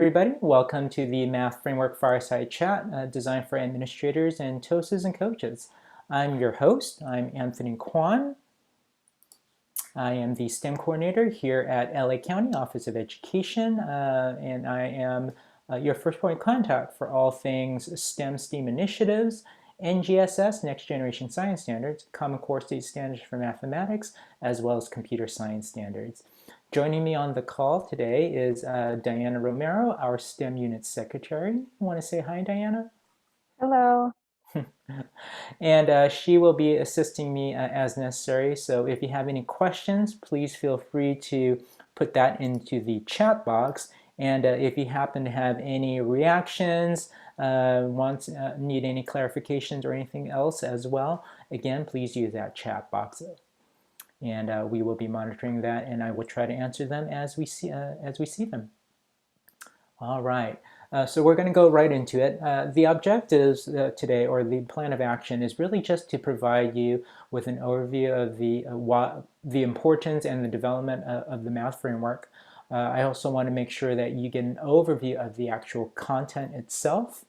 everybody. Welcome to the Math Framework Fireside Chat designed for administrators and TOSAs and coaches. I'm your host. I'm Anthony Kwan. I am the STEM coordinator here at LA County Office of Education, and I am your first point of contact for all things STEM initiatives, NGSS, Next Generation Science Standards, Common Core State Standards for Mathematics, as well as Computer Science Standards. Joining me on the call today is Diana Romero, our STEM Unit Secretary. You want to say hi, Diana? Hello. And she will be assisting me as necessary. So if you have any questions, please feel free to put that into the chat box. And if you happen to have any reactions, need any clarifications or anything else as well, again, please use that chat box. And we will be monitoring that, and I will try to answer them as we see them. All right. So we're going to go right into it. The objectives today, or the plan of action, is really just to provide you with an overview of the importance and the development of the math framework. I also want to make sure that you get an overview of the actual content itself.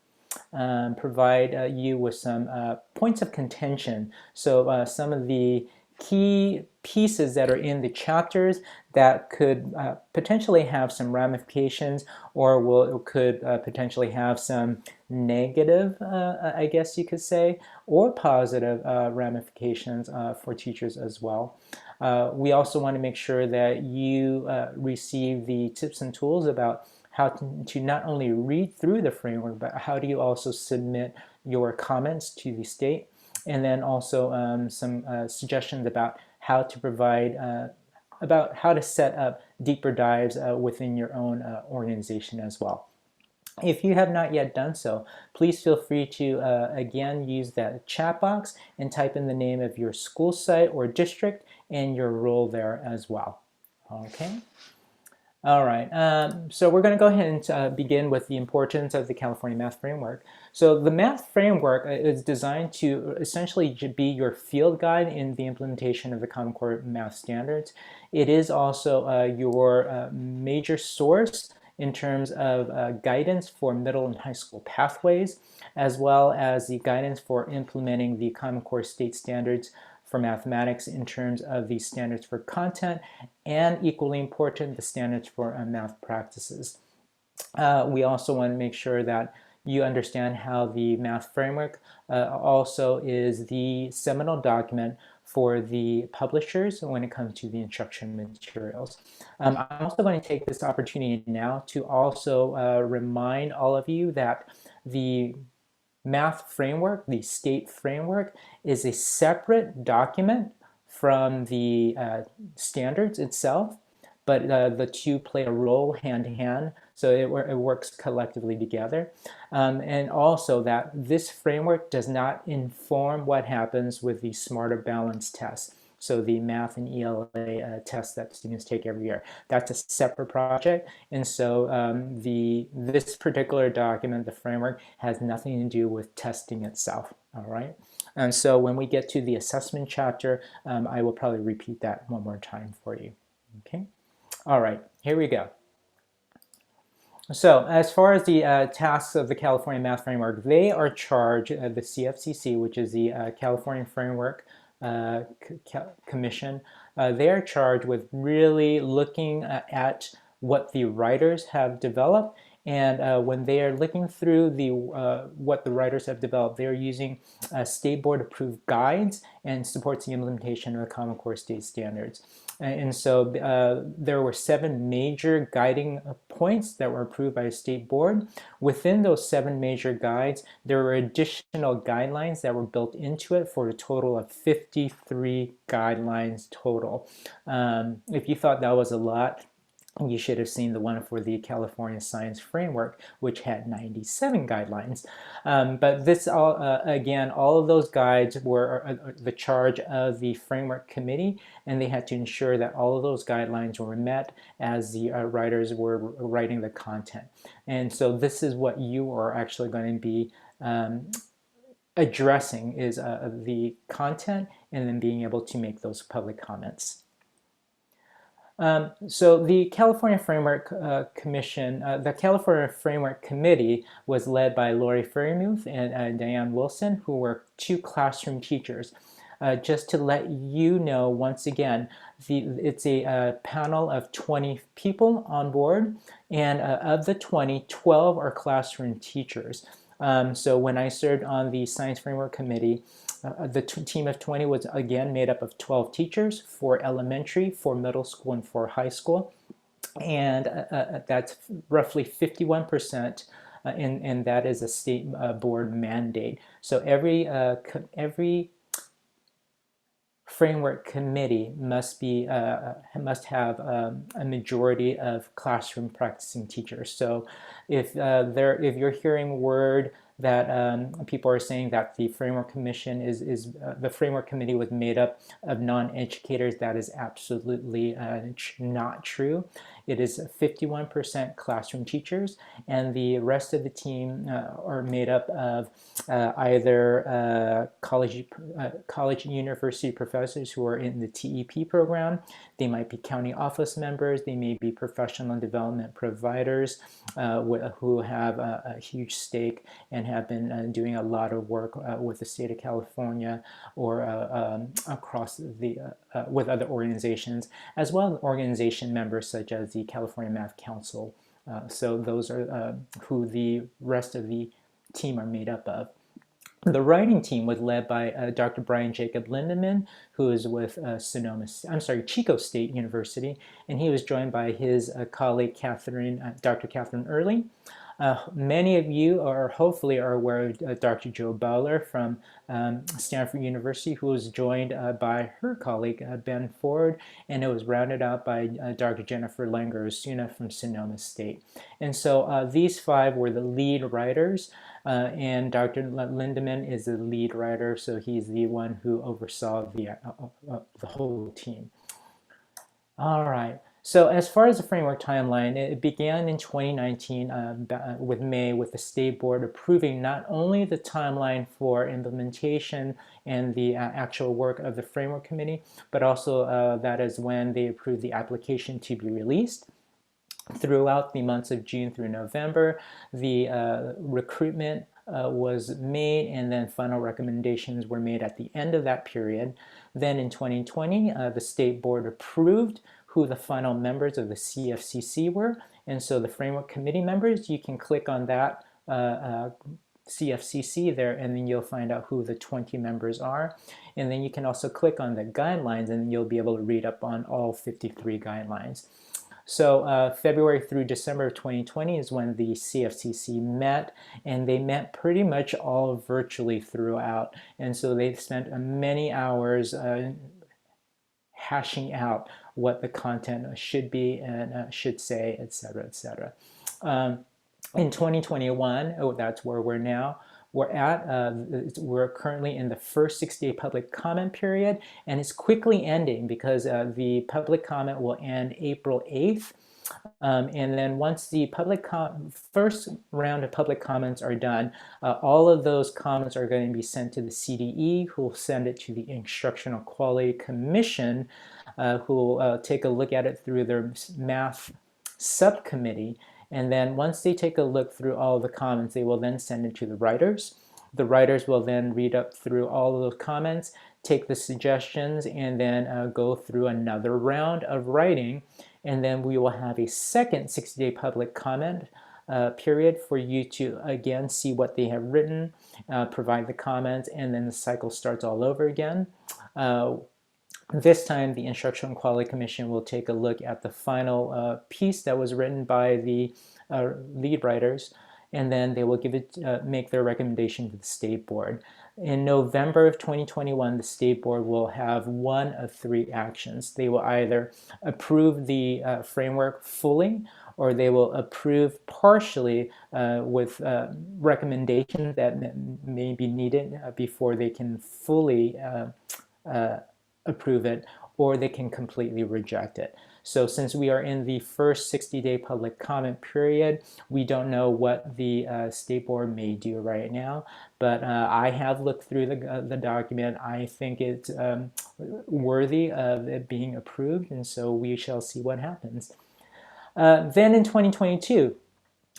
Provide you with some points of contention. So some of the key pieces that are in the chapters that could potentially have some ramifications, or could potentially have some negative, I guess you could say, or positive ramifications for teachers as well. We also want to make sure that you receive the tips and tools about how to not only read through the framework, but how do you also submit your comments to the state, and then also some suggestions about how to provide, about how to set up deeper dives within your own organization as well. If you have not yet done so, please feel free to, again, use that chat box and type in the name of your school site or district and your role there as well. Okay. All right, so we're going to go ahead and begin with the importance of the California Math Framework. So the Math Framework is designed to essentially be your field guide in the implementation of the Common Core Math Standards. It is also your major source in terms of guidance for middle and high school pathways, as well as the guidance for implementing the Common Core State Standards for mathematics in terms of the standards for content, and equally important, the standards for math practices. We also want to make sure that you understand how the math framework also is the seminal document for the publishers when it comes to the instruction materials. I'm also going to take this opportunity now to also remind all of you that the math framework, the state framework, is a separate document from the standards itself, but the two play a role hand in hand, so it works collectively together. And also that this framework does not inform what happens with the Smarter Balance test. So the math and ELA test that students take every year. That's a separate project. And so this particular document, the framework, has nothing to do with testing itself, all right? And so when we get to the assessment chapter, I will probably repeat that one more time for you, okay? All right, here we go. So as far as the tasks of the California Math Framework, they are charged, the CFCC, which is the California Framework Commission, they are charged with really looking at what the writers have developed. And when they are looking through what the writers have developed, they're using state board approved guides and supports the implementation of the Common Core State Standards. And so there were 7 major guiding points that were approved by the state board. Within those 7 major guides, there were additional guidelines that were built into it for a total of 53 guidelines total. If you thought that was a lot, you should have seen the one for the California Science Framework, which had 97 guidelines. But this, again, all of those guides were the charge of the Framework Committee, and they had to ensure that all of those guidelines were met as the writers were writing the content. And so this is what you are actually going to be addressing, is the content and then being able to make those public comments. So the California Framework Commission, the California Framework Committee was led by Lori Ferrymuth and Diane Wilson, who were two classroom teachers. Just to let you know, once again, it's a panel of 20 people on board, and of the 20, 12 are classroom teachers. So when I served on the Science Framework Committee, the team of 20 was again made up of 12 teachers for elementary, for middle school, and for high school. And that's roughly 51%, and that is a state board mandate. So every framework committee must have a majority of classroom practicing teachers. So if you're hearing word that people are saying that the framework commission is the framework committee was made up of non-educators, that is absolutely not true. It is 51% classroom teachers, and the rest of the team are made up of either college and university professors who are in the TEP program. They might be county office members. They may be professional development providers who have a huge stake and have been doing a lot of work with the state of California or across with other organizations, as well as organization members such as the California Math Council. So those are who the rest of the team are made up of. The writing team was led by Dr. Brian Jacob Lindeman, who is with Chico State University, and he was joined by his colleague Dr. Catherine Early. Many of you hopefully are aware of Dr. Joe Bowler from Stanford University, who was joined by her colleague Ben Ford, and it was rounded out by Dr. Jennifer Langer-Osuna from Sonoma State. And so these five were the lead writers, and Dr. Lindeman is the lead writer, so he's the one who oversaw the whole team. All right. So as far as the framework timeline, it began in 2019 with May, with the state board approving not only the timeline for implementation and the actual work of the framework committee, but also that is when they approved the application to be released. Throughout the months of June through November, the recruitment was made, and then final recommendations were made at the end of that period. Then in 2020, the state board approved who the final members of the CFCC were, and so the framework committee members, you can click on that CFCC there, and then you'll find out who the 20 members are. And then you can also click on the guidelines, and you'll be able to read up on all 53 guidelines. So February through December of 2020 is when the CFCC met, and they met pretty much all virtually throughout. And so they've spent many hours hashing out what the content should be and should say, etc., etc. In 2021, that's where we're now. We're currently in the first 60-day public comment period, and it's quickly ending because the public comment will end April 8th. And then once the first round of public comments are done, all of those comments are going to be sent to the CDE, who will send it to the Instructional Quality Commission, who will take a look at it through their math subcommittee. And then once they take a look through all of the comments, they will then send it to the writers. The writers will then read up through all of those comments, take the suggestions, and then go through another round of writing. And then we will have a second 60-day public comment period for you to, again, see what they have written, provide the comments, and then the cycle starts all over again. This time, the Instructional Quality Commission will take a look at the final piece that was written by the lead writers, and then they will make their recommendation to the state board. In November of 2021, the state board will have one of three actions. They will either approve the framework fully, or they will approve partially with recommendations that may be needed before they can fully approve it, or they can completely reject it. So since we are in the first 60-day public comment period, we don't know what the state board may do right now, but I have looked through the document. I think it's worthy of it being approved, and so we shall see what happens. Then in 2022,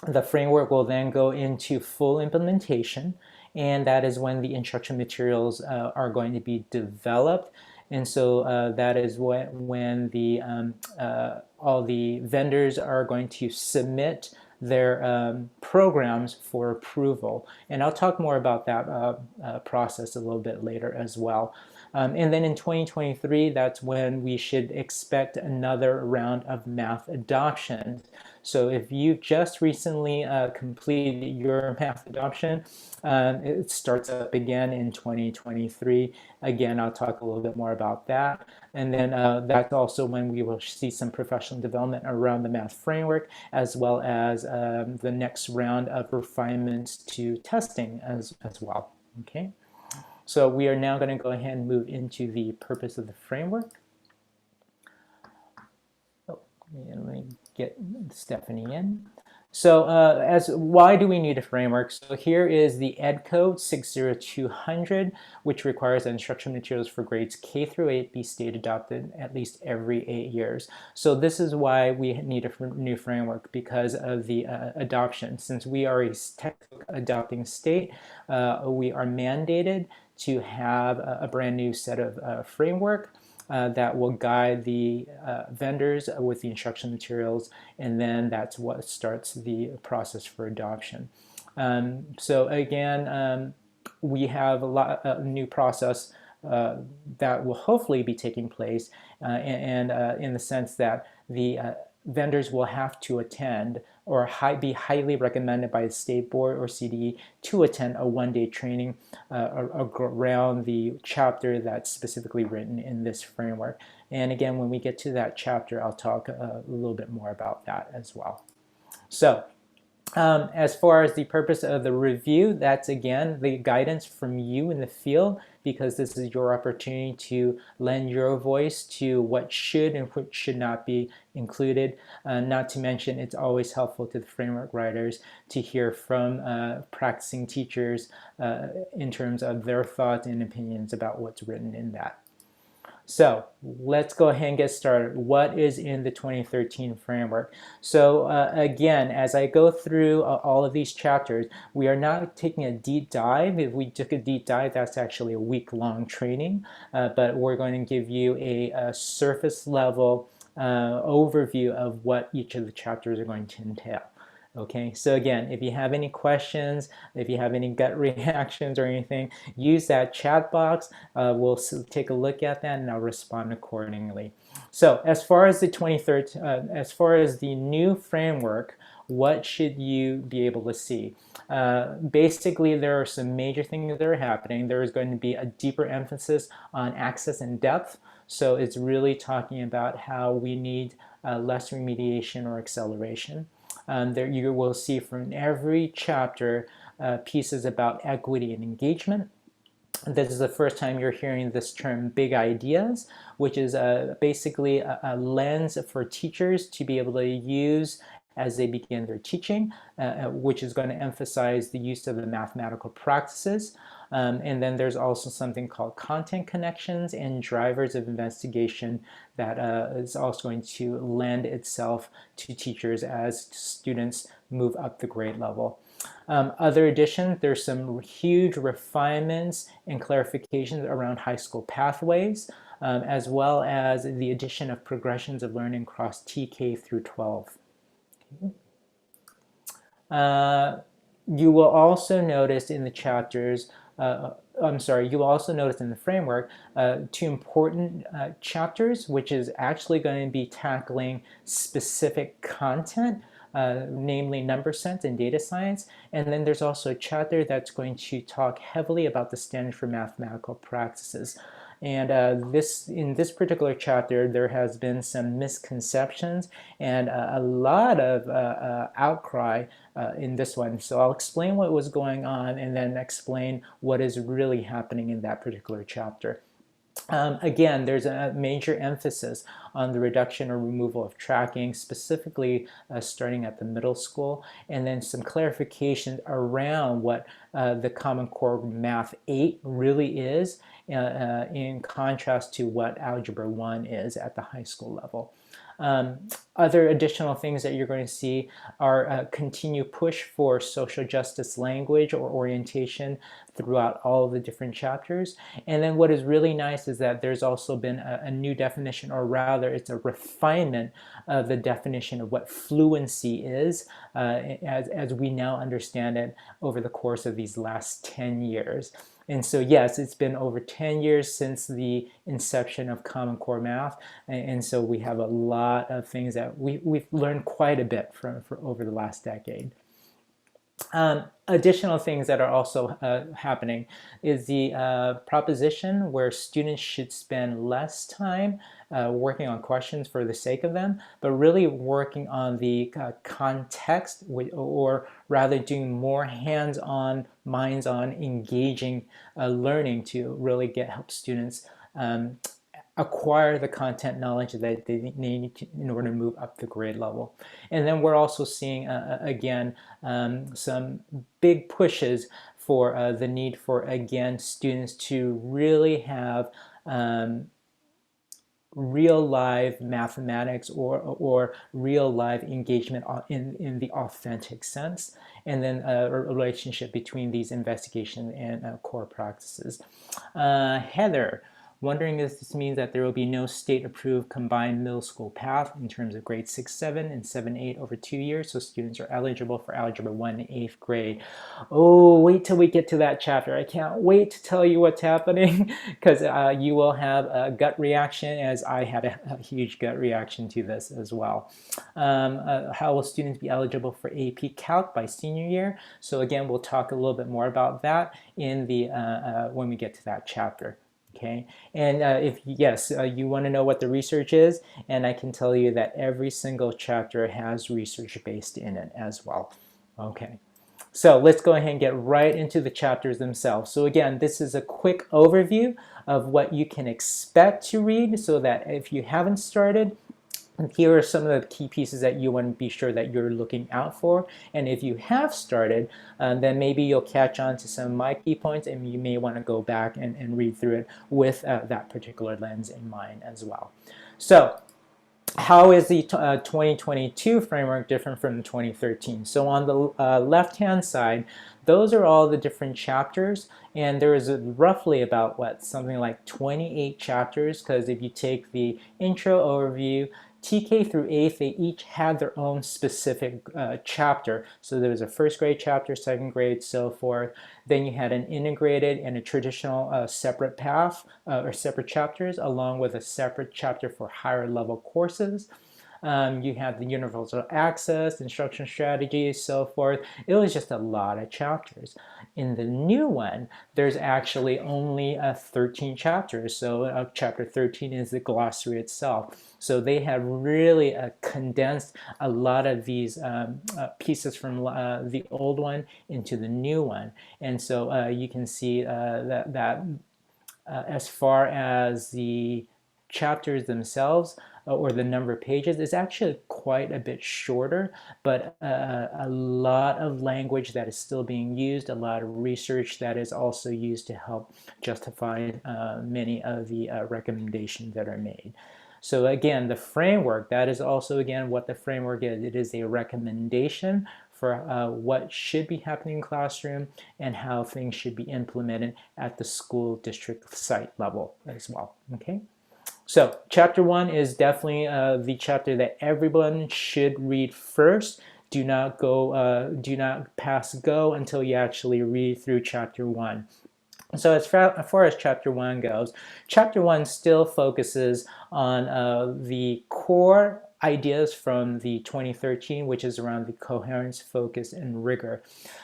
the framework will then go into full implementation, and that is when the instruction materials are going to be developed. And so that is when the all the vendors are going to submit their programs for approval. And I'll talk more about that process a little bit later as well. And then in 2023, that's when we should expect another round of math adoption. So if you just recently completed your math adoption, it starts up again in 2023. Again, I'll talk a little bit more about that. And then that's also when we will see some professional development around the math framework, as well as the next round of refinements to testing as well. Okay. So we are now going to go ahead and move into the purpose of the framework. Oh, let me get Stephanie in. So why do we need a framework? So here is the Ed Code 60200, which requires that instruction materials for grades K through 8 be state adopted at least every 8 years. So this is why we need a new framework, because of the adoption. Since we are a textbook adopting state, we are mandated to have a brand new set of framework that will guide the vendors with the instruction materials, and then that's what starts the process for adoption. So again, we have a new process that will hopefully be taking place, and in the sense that the vendors will have to attend or be highly recommended by the state board or CDE to attend a one-day training around the chapter that's specifically written in this framework. And again, when we get to that chapter, I'll talk a little bit more about that as well. So as far as the purpose of the review, that's again the guidance from you in the field, because this is your opportunity to lend your voice to what should and what should not be included. Not to mention, it's always helpful to the framework writers to hear from practicing teachers in terms of their thoughts and opinions about what's written in that. So let's go ahead and get started. What is in the 2013 framework? So again, as I go through all of these chapters, we are not taking a deep dive. If we took a deep dive, that's actually a week-long training, but we're going to give you a surface level overview of what each of the chapters are going to entail. Okay, so again, if you have any questions, if you have any gut reactions or anything, use that chat box. We'll take a look at that and I'll respond accordingly. So as far as the 2013, as far as the new framework, what should you be able to see? Basically, there are some major things that are happening. There is going to be a deeper emphasis on access and depth. So it's really talking about how we need less remediation or acceleration. There you will see from every chapter pieces about equity and engagement. This is the first time you're hearing this term big ideas, which is basically a lens for teachers to be able to use as they begin their teaching, which is going to emphasize the use of the mathematical practices. And then there's also something called content connections and drivers of investigation that is also going to lend itself to teachers as students move up the grade level. Other additions, there's some huge refinements and clarifications around high school pathways, as well as the addition of progressions of learning across TK through 12. You will also notice in the chapters, you will also notice in the framework 2 important chapters, which is actually going to be tackling specific content, namely number sense and data science. And then there's also a chapter that's going to talk heavily about the standard for mathematical practices. And in this particular chapter, there has been some misconceptions and a lot of outcry in this one. So I'll explain what was going on and then explain what is really happening in that particular chapter. Again, there's a major emphasis on the reduction or removal of tracking, specifically starting at the middle school, and then some clarification around what the Common Core Math 8 really is, in contrast to what Algebra 1 is at the high school level. Other additional things that you're going to see are a continued push for social justice language or orientation throughout all of the different chapters. And then what is really nice is that there's also been a new definition, or rather it's a refinement of the definition of what fluency is, as we now understand it over the course of these last 10 years. And so yes, it's been over 10 years since the inception of Common Core Math, and so we have a lot of things that we've learned quite a bit for over the last decade. Additional things that are also happening is the proposition where students should spend less time working on questions for the sake of them, but really working on the context, or rather doing more hands-on, minds-on, engaging learning to really help students acquire the content knowledge that they need in order to move up the grade level. And then we're also seeing, again, some big pushes for the need for, again, students to really have real live mathematics or real live engagement in the authentic sense, and then a relationship between these investigation and core practices. Heather, wondering if this means that there will be no state-approved combined middle school path in terms of grades 6-7 and 7-8 over 2 years, so students are eligible for Algebra 1 in 8th grade. Oh, wait till we get to that chapter. I can't wait to tell you what's happening, because you will have a gut reaction, as I had a huge gut reaction to this as well. How will students be eligible for AP Calc by senior year? So again, we'll talk a little bit more about that in the when we get to that chapter. Okay, and if yes, you want to know what the research is, and I can tell you that every single chapter has research based in it as well. Okay, so let's go ahead and get right into the chapters themselves. So again, this is a quick overview of what you can expect to read, so that if you haven't started, here are some of the key pieces that you want to be sure that you're looking out for. And if you have started, then maybe you'll catch on to some of my key points, and you may want to go back and read through it with that particular lens in mind as well. So how is the 2022 framework different from the 2013? So on the left-hand side, those are all the different chapters, and there is roughly about something like 28 chapters, because if you take the intro overview, TK through 8th, they each had their own specific chapter. So there was a first grade chapter, second grade, so forth. Then you had an integrated and a traditional separate path or separate chapters, along with a separate chapter for higher level courses. You had the universal access, instruction strategies, so forth. It was just a lot of chapters. In the new one, there's actually only 13 chapters. So chapter 13 is the glossary itself. So they have really condensed a lot of these pieces from the old one into the new one. And so you can see that as far as the chapters themselves, or the number of pages, is actually quite a bit shorter, but a lot of language that is still being used, a lot of research that is also used to help justify many of the recommendations that are made. So again, the framework, that is also again what the framework is. It is a recommendation for what should be happening in classroom and how things should be implemented at the school district site level as well. Okay. So chapter 1 is definitely the chapter that everyone should read first. Do not pass go until you actually read through chapter 1. So as far as chapter 1 goes, chapter 1 still focuses on the core ideas from the 2013, which is around the coherence, focus, and rigor.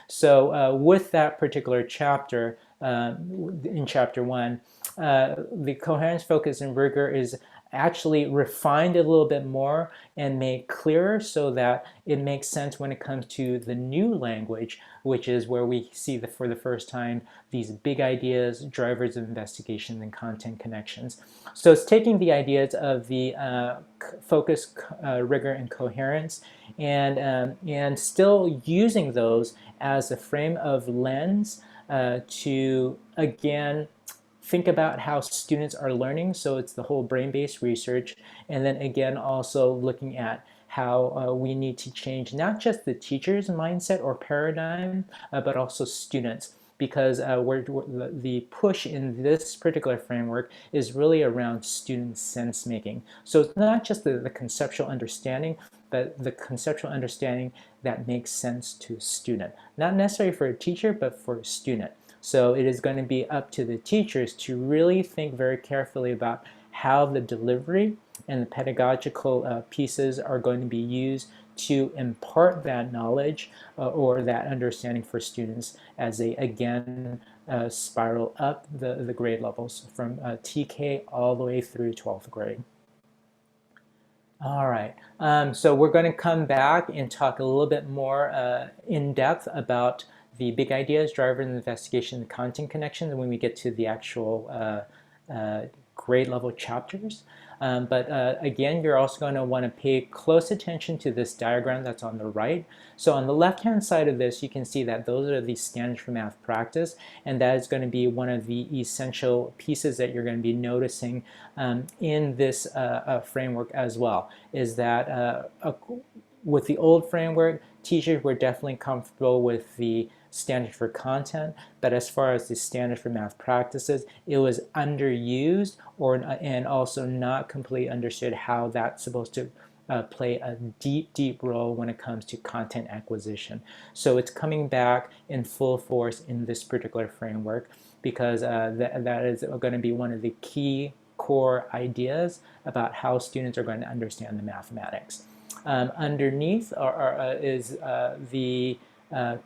So with that particular chapter, in chapter 1, the coherence, focus, and rigor is actually refined a little bit more and made clearer so that it makes sense when it comes to the new language, which is where we see for the first time these big ideas, drivers of investigation, and content connections. So it's taking the ideas of the focus, rigor, and coherence, and still using those as a frame of lens to, again, think about how students are learning. So it's the whole brain-based research. And then again, also looking at how we need to change not just the teacher's mindset or paradigm, but also students. Because the push in this particular framework is really around student sense making. So it's not just the conceptual understanding, but the conceptual understanding that makes sense to a student. Not necessarily for a teacher, but for a student. So it is going to be up to the teachers to really think very carefully about how the delivery and the pedagogical pieces are going to be used to impart that knowledge or that understanding for students as they, again, spiral up the grade levels from TK all the way through 12th grade. All right, so we're going to come back and talk a little bit more in depth about the big ideas, driver investigation, and content connections when we get to the actual grade level chapters. But again, you're also going to want to pay close attention to this diagram that's on the right. So on the left-hand side of this, you can see that those are the standards for math practice, and that is going to be one of the essential pieces that you're going to be noticing in this framework as well, is that with the old framework, teachers were definitely comfortable with the standard for content, but as far as the standard for math practices, it was underused and also not completely understood how that's supposed to play a deep role when it comes to content acquisition. So it's coming back in full force in this particular framework because that is going to be one of the key core ideas about how students are going to understand the mathematics. Underneath is the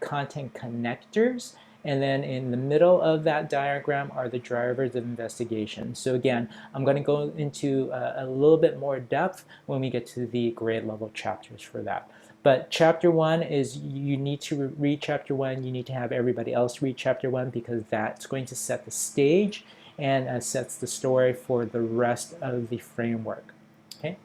content connectors, and then in the middle of that diagram are the drivers of investigation. So again, I'm going to go into a little bit more depth when we get to the grade level chapters for that. But chapter 1 is, you need to read chapter 1, you need to have everybody else read chapter 1 because that's going to set the stage and sets the story for the rest of the framework. Okay.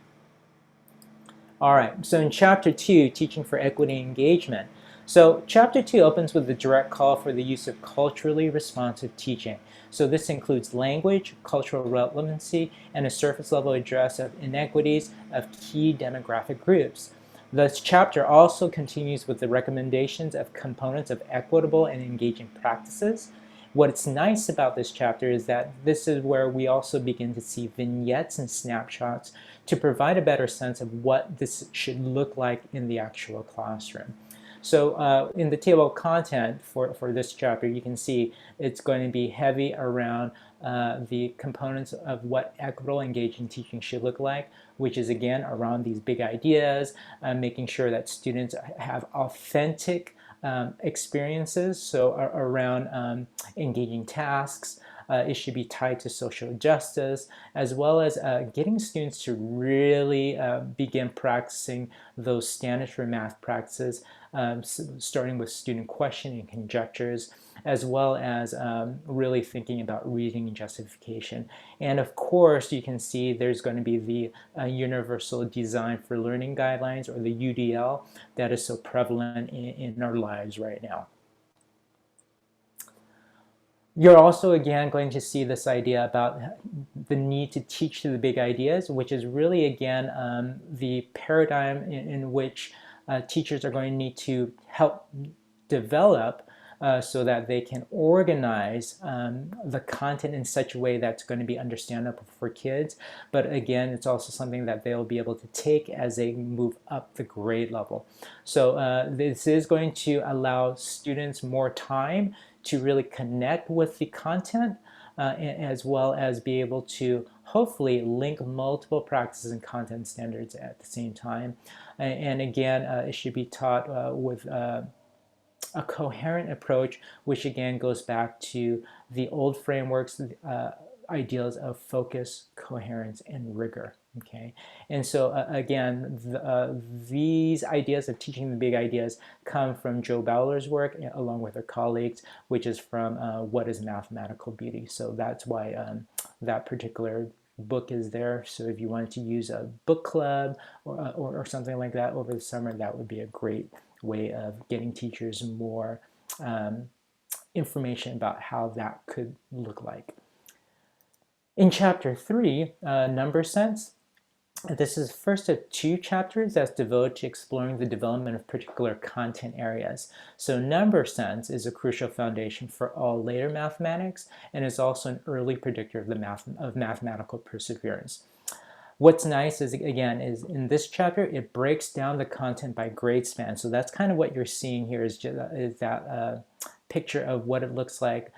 All right, so in chapter 2, teaching for equity and engagement. So chapter 2 opens with the direct call for the use of culturally responsive teaching. So this includes language, cultural relevancy, and a surface level address of inequities of key demographic groups. This chapter also continues with the recommendations of components of equitable and engaging practices. What's nice about this chapter is that this is where we also begin to see vignettes and snapshots to provide a better sense of what this should look like in the actual classroom. So in the table of content for this chapter, you can see it's going to be heavy around the components of what equitable engaging teaching should look like, which is again around these big ideas, making sure that students have authentic experiences, so around engaging tasks. It should be tied to social justice, as well as getting students to really begin practicing those standards for math practices, starting with student questioning and conjectures, as well as really thinking about reasoning and justification. And of course, you can see there's going to be the Universal Design for Learning Guidelines, or the UDL, that is so prevalent in our lives right now. You're also, again, going to see this idea about the need to teach to the big ideas, which is really, again, the paradigm in which teachers are going to need to help develop so that they can organize the content in such a way that's going to be understandable for kids. But again, it's also something that they'll be able to take as they move up the grade level. So this is going to allow students more time to really connect with the content, as well as be able to hopefully link multiple practices and content standards at the same time. And again, it should be taught with a coherent approach, which again goes back to the old frameworks ideas of focus, coherence, and rigor. Okay, and so again, these ideas of teaching the big ideas come from Joe Bowler's work along with her colleagues, which is from What is Mathematical Beauty? So that's why that particular book is there. So if you wanted to use a book club or something like that over the summer, that would be a great way of getting teachers more information about how that could look like. In chapter 3, number sense, this is first of 2 chapters that's devoted to exploring the development of particular content areas. So number sense is a crucial foundation for all later mathematics and is also an early predictor of mathematical perseverance. What's nice is, again, is in this chapter, it breaks down the content by grade span. So that's kind of what you're seeing here is that picture of what it looks like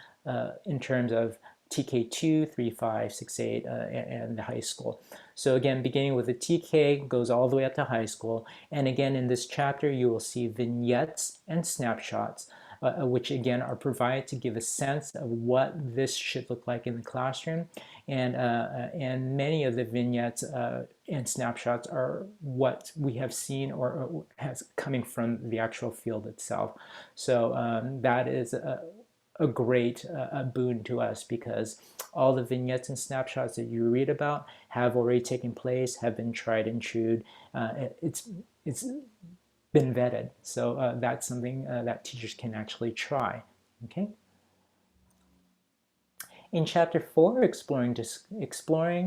in terms of TK2, 3, 5, 6, 8, and the high school. So again, beginning with the TK goes all the way up to high school. And again, in this chapter, you will see vignettes and snapshots, which again are provided to give a sense of what this should look like in the classroom. And many of the vignettes and snapshots are what we have seen or has coming from the actual field itself. So that is a great boon to us because all the vignettes and snapshots that you read about have already taken place, have been tried and true. It's been vetted. So that's something that teachers can actually try. Okay. In chapter 4, exploring,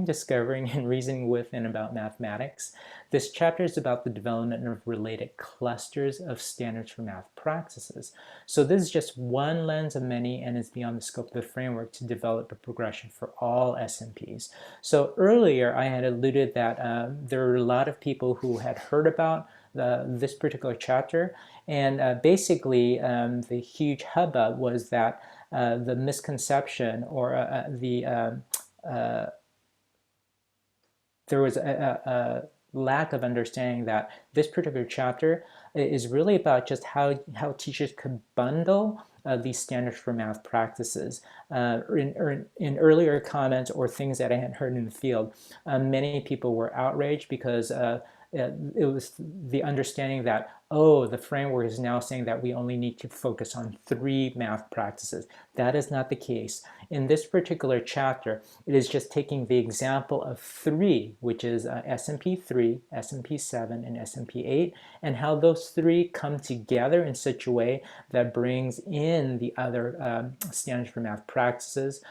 discovering, and reasoning with and about mathematics, this chapter is about the development of related clusters of standards for math practices. So this is just one lens of many and is beyond the scope of the framework to develop a progression for all SMPs. So earlier I had alluded that there were a lot of people who had heard about this particular chapter, and basically the huge hubbub was that the misconception or there was a lack of understanding that this particular chapter is really about just how teachers could bundle these standards for math practices. In earlier comments or things that I had heard in the field, many people were outraged because it was the understanding that, oh, the framework is now saying that we only need to focus on 3 math practices. That is not the case. In this particular chapter, it is just taking the example of 3, which is SMP 3, SMP 7, and SMP 8, and how those 3 come together in such a way that brings in the other standards for math practices.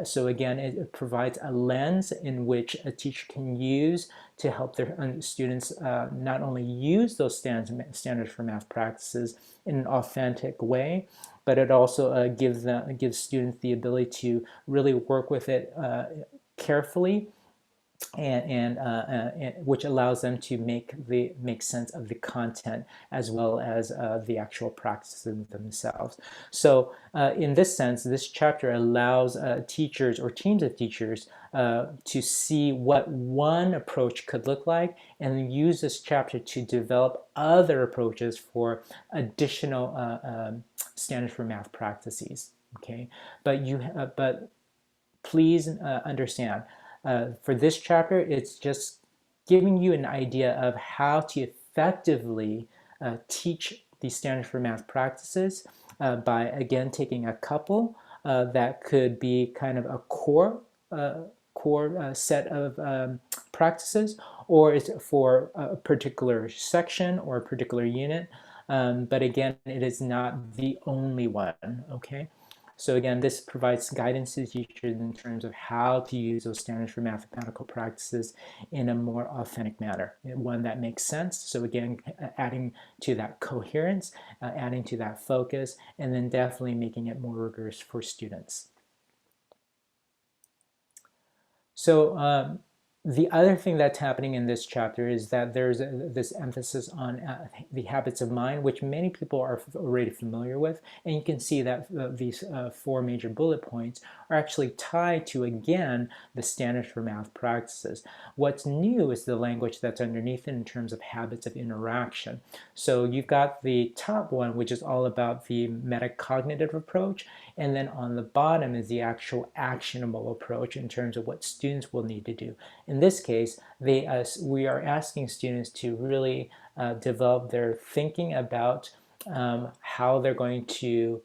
So again, it provides a lens in which a teacher can use to help their students not only use those standards for math practices in an authentic way, but it also gives students the ability to really work with it carefully, and which allows them to make sense of the content as well as the actual practices themselves. So in this sense, this chapter allows teachers or teams of teachers to see what one approach could look like and use this chapter to develop other approaches for additional standards for math practices. Okay, but please understand, for this chapter, it's just giving you an idea of how to effectively teach these standards for math practices by, again, taking a couple that could be kind of a core set of practices, or it's for a particular section or a particular unit. But again, it is not the only one, okay? So again, this provides guidance to teachers in terms of how to use those standards for mathematical practices in a more authentic manner, one that makes sense. So again, adding to that coherence, adding to that focus, and then definitely making it more rigorous for students. So The other thing that's happening in this chapter is that there's this emphasis on the habits of mind, which many people are already familiar with. And you can see that these four major bullet points are actually tied to, again, the standards for math practices. What's new is the language that's underneath it in terms of habits of interaction. So you've got the top one, which is all about the metacognitive approach. And then on the bottom is the actual actionable approach in terms of what students will need to do. In this case, we are asking students to really develop their thinking about how they're going to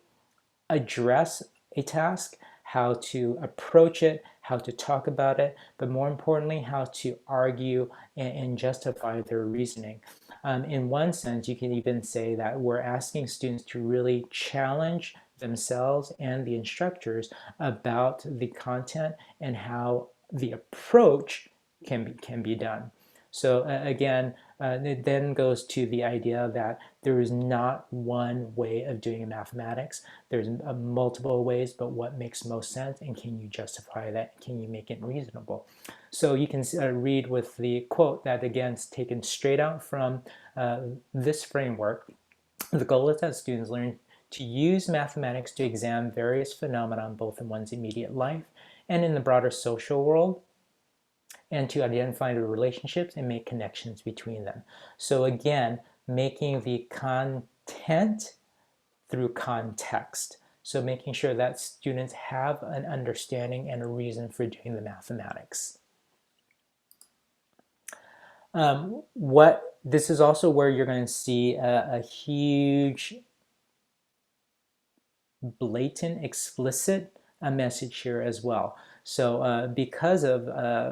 address a task, how to approach it, how to talk about it, but more importantly, how to argue and justify their reasoning. In one sense, you can even say that we're asking students to really challenge themselves and the instructors about the content and how the approach can be done. So again, it then goes to the idea that there is not one way of doing mathematics. There's multiple ways, but what makes most sense, and can you justify that? Can you make it reasonable? So you can read with the quote that, again, is taken straight out from this framework. The goal is that students learn to use mathematics to examine various phenomena both in one's immediate life and in the broader social world, and to identify the relationships and make connections between them. So again, making the content through context. So making sure that students have an understanding and a reason for doing the mathematics. This is also where you're going to see a huge, blatant, explicit message here as well. So because of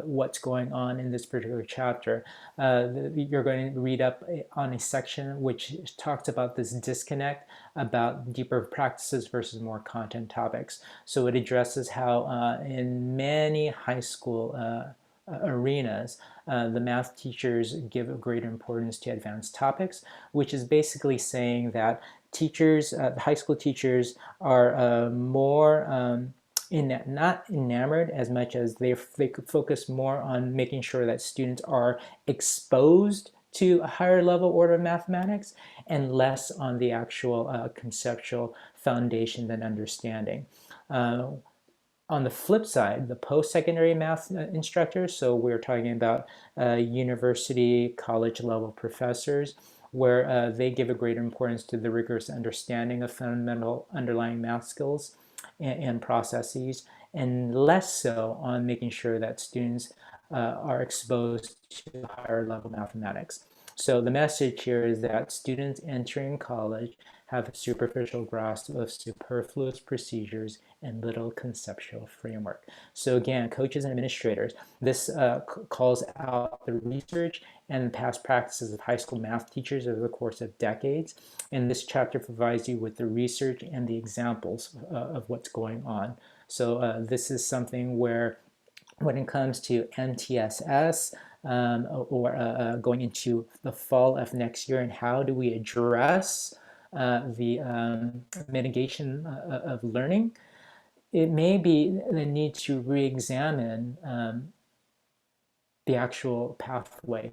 what's going on in this particular chapter, you're going to read up on a section which talks about this disconnect about deeper practices versus more content topics. So it addresses how in many high school arenas, the math teachers give a greater importance to advanced topics, which is basically saying that teachers, high school teachers, are more not enamored as much as they could focus more on making sure that students are exposed to a higher level order of mathematics and less on the actual conceptual foundation and understanding. On the flip side, the post-secondary math instructors, so we're talking about university, college level professors, where they give a greater importance to the rigorous understanding of fundamental underlying math skills and processes, and less so on making sure that students are exposed to higher level mathematics. So the message here is that students entering college have a superficial grasp of superfluous procedures and little conceptual framework. So again, coaches and administrators, this calls out the research and past practices of high school math teachers over the course of decades. And this chapter provides you with the research and the examples of what's going on. So this is something where when it comes to MTSS, or going into the fall of next year, and how do we address the mitigation of learning, it may be the need to re-examine the actual pathway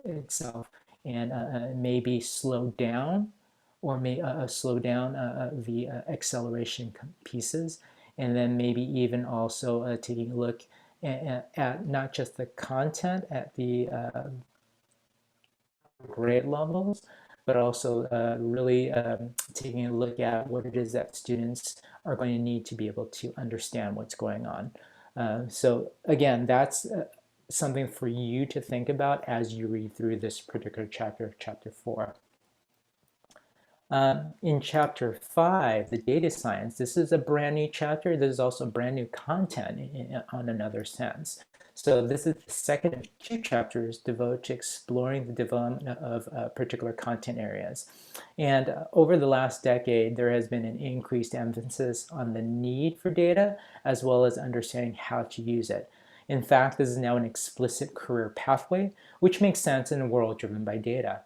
itself, and maybe slow down or slow down the acceleration pieces, and then maybe even also taking a look at not just the content at the grade levels, but also really taking a look at what it is that students are going to need to be able to understand what's going on. So again, that's something for you to think about as you read through this particular chapter, chapter 4. In chapter 5, the data science, this is a brand new chapter. This is also brand new content on another sense. So this is the second of 2 chapters devoted to exploring the development of particular content areas. And over the last decade, there has been an increased emphasis on the need for data as well as understanding how to use it. In fact, this is now an explicit career pathway, which makes sense in a world driven by data.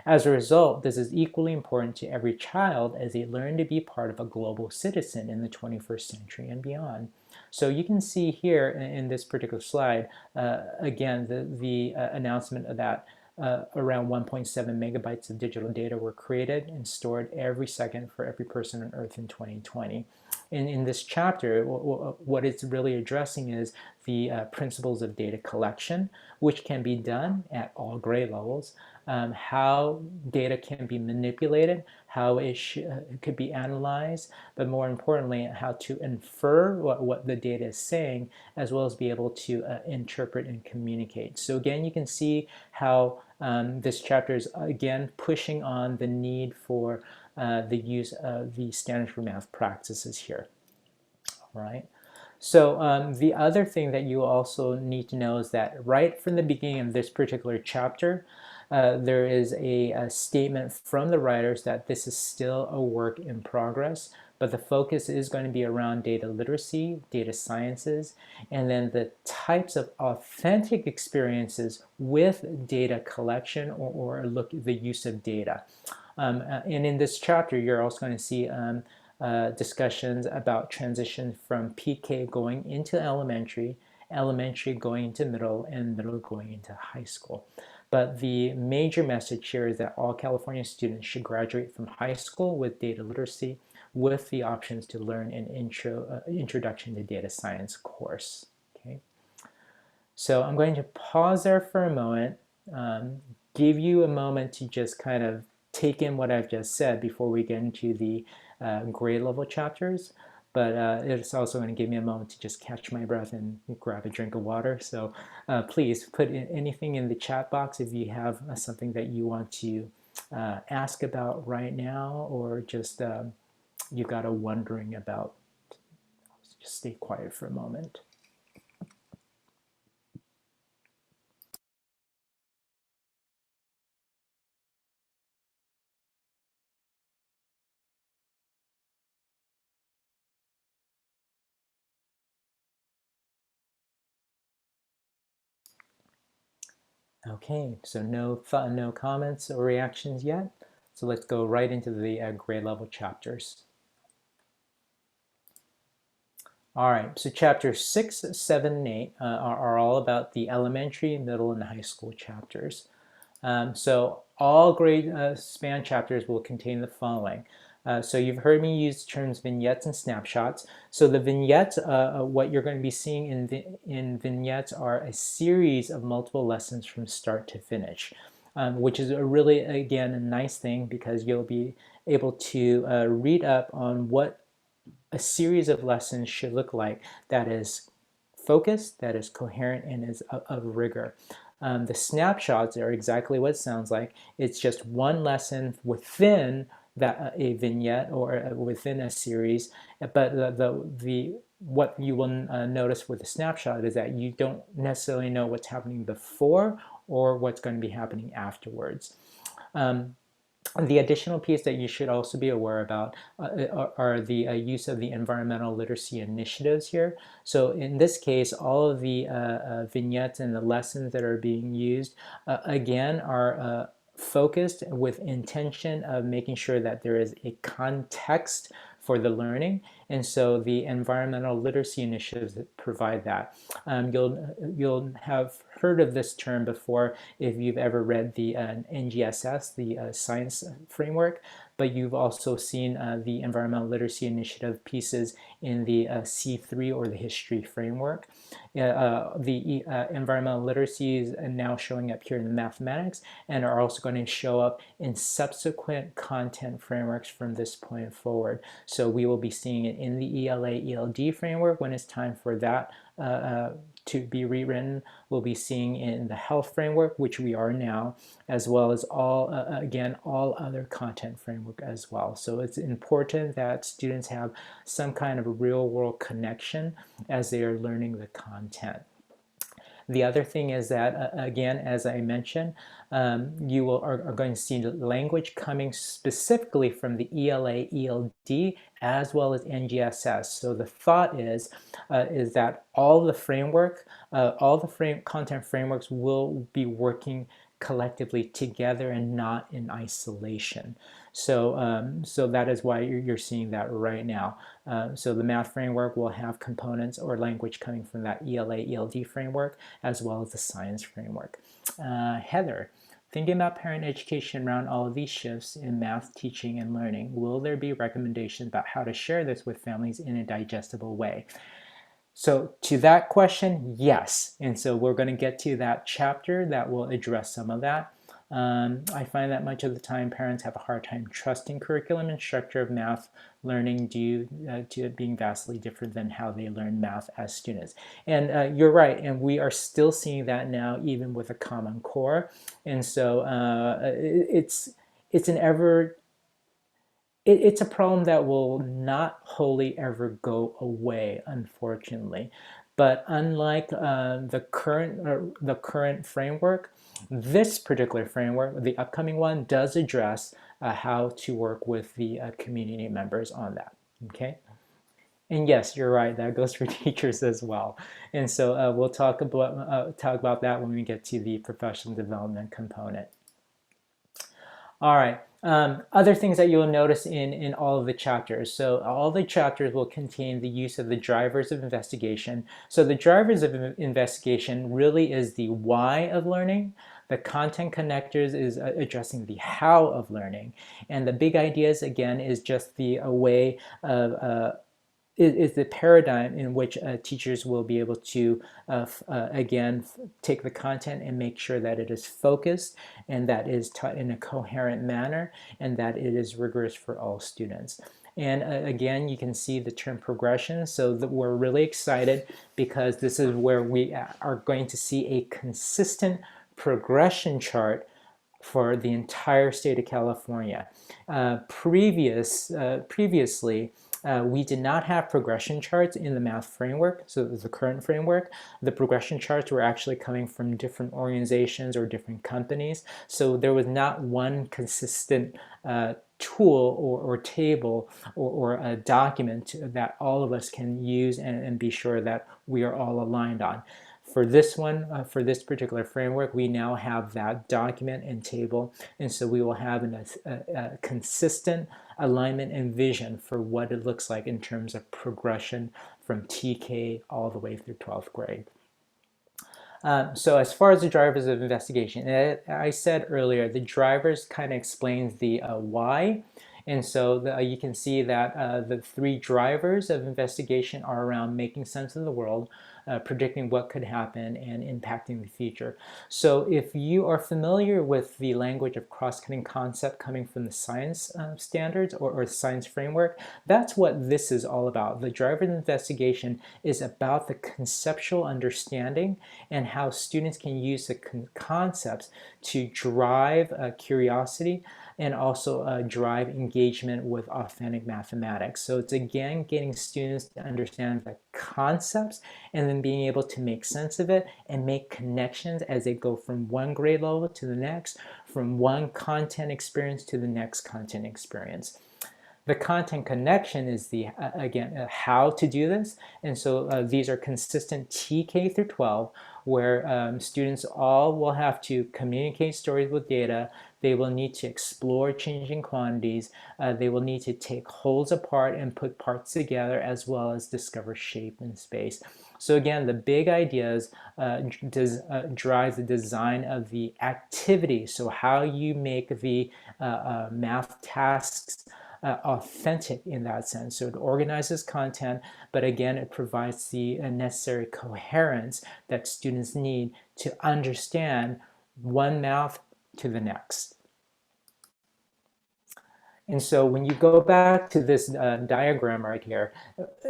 As a result, this is equally important to every child as they learn to be part of a global citizen in the 21st century and beyond. So you can see here in this particular slide, again, the announcement of that around 1.7 megabytes of digital data were created and stored every second for every person on Earth in 2020. In this chapter, what it's really addressing is the principles of data collection, which can be done at all grade levels, how data can be manipulated, how it could be analyzed, but more importantly, how to infer what the data is saying, as well as be able to interpret and communicate. So again, you can see how this chapter is again pushing on the need for the use of the standards for math practices here. All right. So the other thing that you also need to know is that right from the beginning of this particular chapter, there is a statement from the writers that this is still a work in progress, but the focus is going to be around data literacy, data sciences, and then the types of authentic experiences with data collection or the use of data. And in this chapter, you're also going to see discussions about transition from PK going into elementary, elementary going into middle, and middle going into high school. But the major message here is that all California students should graduate from high school with data literacy with the options to learn an introduction to data science course. Okay. So I'm going to pause there for a moment, give you a moment to just kind of take in what I've just said before we get into the grade level chapters. But it's also going to give me a moment to just catch my breath and grab a drink of water. So please put anything in the chat box if you have something that you want to ask about right now, or just you got a wondering about. Just stay quiet for a moment. Okay, so no comments or reactions yet. So let's go right into the grade level chapters. All right, so chapters 6, 7, and 8 are all about the elementary, middle, and high school chapters. So all grade span chapters will contain the following. So you've heard me use terms vignettes and snapshots. So the vignettes, what you're going to be seeing in vignettes are a series of multiple lessons from start to finish, which is a really, again, a nice thing because you'll be able to read up on what a series of lessons should look like that is focused, that is coherent, and is of rigor. The snapshots are exactly what it sounds like. It's just one lesson within a vignette or within a series. But what you will notice with a snapshot is that you don't necessarily know what's happening before or what's going to be happening afterwards. The additional piece that you should also be aware about are the use of the environmental literacy initiatives here. So in this case, all of the vignettes and the lessons that are being used, again, are focused with intention of making sure that there is a context for the learning, and so the environmental literacy initiatives provide that. You'll have heard of this term before if you've ever read the NGSS, the science framework, but you've also seen the environmental literacy initiative pieces in the C3 or the history framework. The environmental literacy is now showing up here in the mathematics and are also going to show up in subsequent content frameworks from this point forward. So we will be seeing it in the ELA ELD framework when it's time for that to be rewritten. We'll be seeing in the health framework, which we are now, as well as all other content framework as well. So it's important that students have some kind of a real world connection as they are learning the content. The other thing is that, again, as I mentioned, you are going to see language coming specifically from the ELA, ELD, as well as NGSS. So the thought is that all the content frameworks will be working collectively together and not in isolation. So that is why you're seeing that right now. So the math framework will have components or language coming from that ELA, ELD framework, as well as the science framework. Heather, thinking about parent education around all of these shifts in math teaching and learning, will there be recommendations about how to share this with families in a digestible way? So to that question, yes. And so we're going to get to that chapter that will address some of that. I find that much of the time parents have a hard time trusting curriculum and structure of math learning due to it being vastly different than how they learn math as students. And you're right, and we are still seeing that now even with a Common Core. And so it's an ever it's a problem that will not wholly ever go away, unfortunately. But unlike the current framework, this particular framework, the upcoming one, does address how to work with the community members on that. Okay. And yes, you're right. That goes for teachers as well. And so we'll talk about that when we get to the professional development component. All right. Other things that you'll notice in all of the chapters. So all the chapters will contain the use of the drivers of investigation. So the drivers of investigation really is the why of learning. The content connectors is addressing the how of learning. And the big ideas, again, is just the way of is the paradigm in which teachers will be able to, again, take the content and make sure that it is focused and that it is taught in a coherent manner and that it is rigorous for all students. And again, you can see the term progression. So that we're really excited because this is where we are going to see a consistent progression chart for the entire state of California. Previously, we did not have progression charts in the math framework, so the current framework. The progression charts were actually coming from different organizations or different companies, so there was not one consistent tool or table or a document that all of us can use and be sure that we are all aligned on. For this one, for this particular framework, we now have that document and table, and so we will have a consistent alignment and vision for what it looks like in terms of progression from TK all the way through 12th grade. So as far as the drivers of investigation, I said earlier, the drivers kind of explains the why. And so you can see that the three drivers of investigation are around making sense of the world, predicting what could happen, and impacting the future. So if you are familiar with the language of cross-cutting concept coming from the science standards or the science framework, that's what this is all about. The driver of investigation is about the conceptual understanding and how students can use the concepts to drive curiosity and also drive engagement with authentic mathematics. So it's again getting students to understand the concepts and then being able to make sense of it and make connections as they go from one grade level to the next, from one content experience to the next content experience. The content connection is the, again, how to do this. And so these are consistent TK through 12, where students all will have to communicate stories with data. They will need to explore changing quantities. They will need to take wholes apart and put parts together, as well as discover shape in space. So again, the big ideas drive the design of the activity. So how you make the math tasks authentic in that sense. So it organizes content, but again, it provides the necessary coherence that students need to understand one math to the next. And so when you go back to this diagram right here,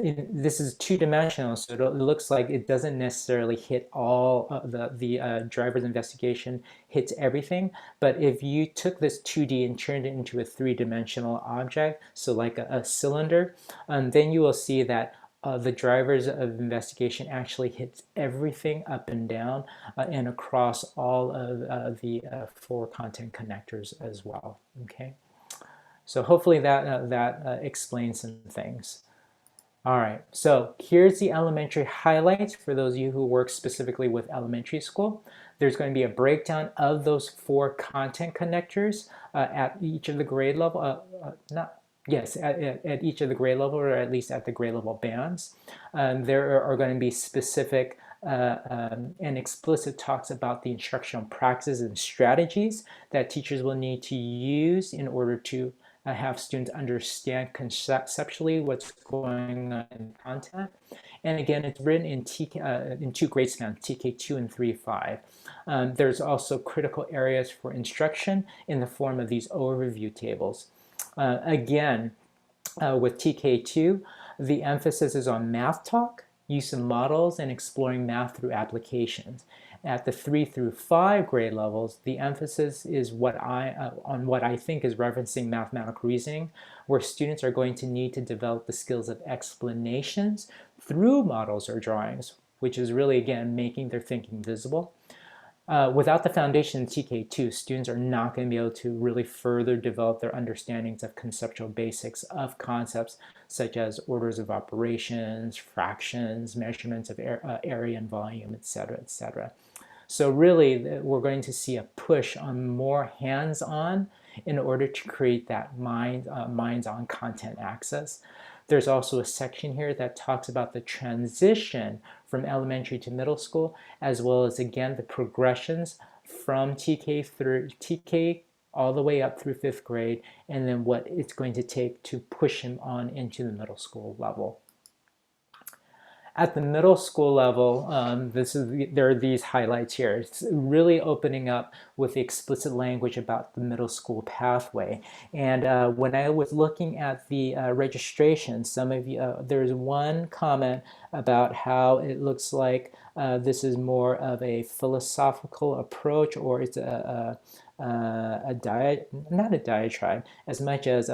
this is two-dimensional, so it looks like it doesn't necessarily hit all the driver's investigation hits everything. But if you took this 2D and turned it into a three-dimensional object, so like a cylinder, then you will see that the drivers of investigation actually hits everything up and down and across all of the four content connectors as well. Okay. So hopefully that explains some things. All right, so here's the elementary highlights for those of you who work specifically with elementary school. There's going to be a breakdown of those 4 content connectors at each of the grade level, not yes, at each of the grade level, or at least at the grade level bands. There are going to be specific and explicit talks about the instructional practices and strategies that teachers will need to use in order to have students understand conceptually what's going on in content. And again, it's written in, in 2 grade scans, TK2 and 3-5. There's also critical areas for instruction in the form of these overview tables. Again, with TK2, the emphasis is on math talk, use of models, and exploring math through applications. At the 3 through 5 grade levels, the emphasis is on what I think is referencing mathematical reasoning, where students are going to need to develop the skills of explanations through models or drawings, which is really, again, making their thinking visible. Without the foundation in TK2, students are not going to be able to really further develop their understandings of conceptual basics of concepts such as orders of operations, fractions, measurements of area and volume, etc., etc. So really, we're going to see a push on more hands-on in order to create that minds-on content access. There's also a section here that talks about the transition from elementary to middle school, as well as, again, the progressions from TK all the way up through 5th grade, and then what it's going to take to push him on into the middle school level. At the middle school level, there are these highlights here. It's really opening up with the explicit language about the middle school pathway. And when I was looking at the registration, some of you, there's one comment about how it looks like this is more of a philosophical approach, or it's not a diatribe, as much as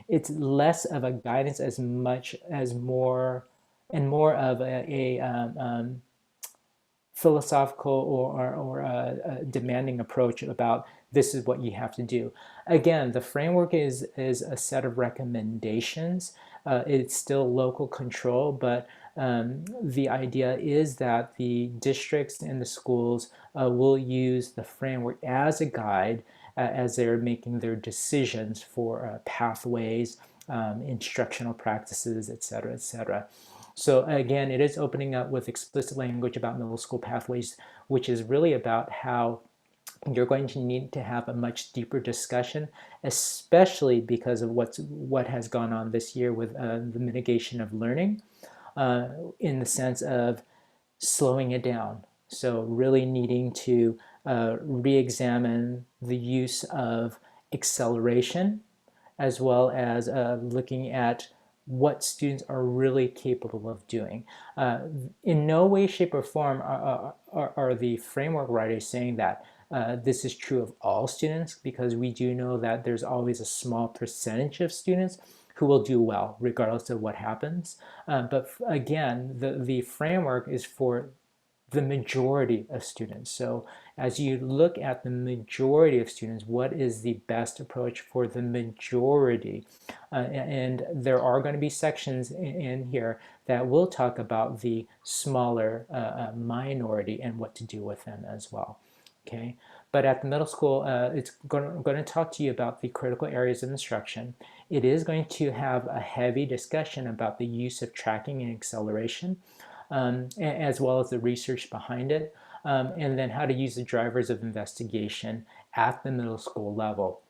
it's less of a guidance as much as more of a philosophical or a demanding approach about this is what you have to do. Again, the framework is a set of recommendations. It's still local control, but the idea is that the districts and the schools will use the framework as a guide as they're making their decisions for pathways, instructional practices, etc., etc. So again, it is opening up with explicit language about middle school pathways, which is really about how you're going to need to have a much deeper discussion, especially because of what has gone on this year with the mitigation of learning, in the sense of slowing it down. So really needing to re-examine the use of acceleration, as well as looking at what students are really capable of doing. In no way, shape, or form are the framework writers saying that this is true of all students, because we do know that there's always a small percentage of students who will do well regardless of what happens. But again, the framework is for the majority of students. So as you look at the majority of students, what is the best approach for the majority? And there are going to be sections in here that will talk about the smaller minority and what to do with them as well. Okay, but at the middle school, it's going to talk to you about the critical areas of instruction. It is going to have a heavy discussion about the use of tracking and acceleration, as well as the research behind it, and then how to use the drivers of investigation at the middle school level.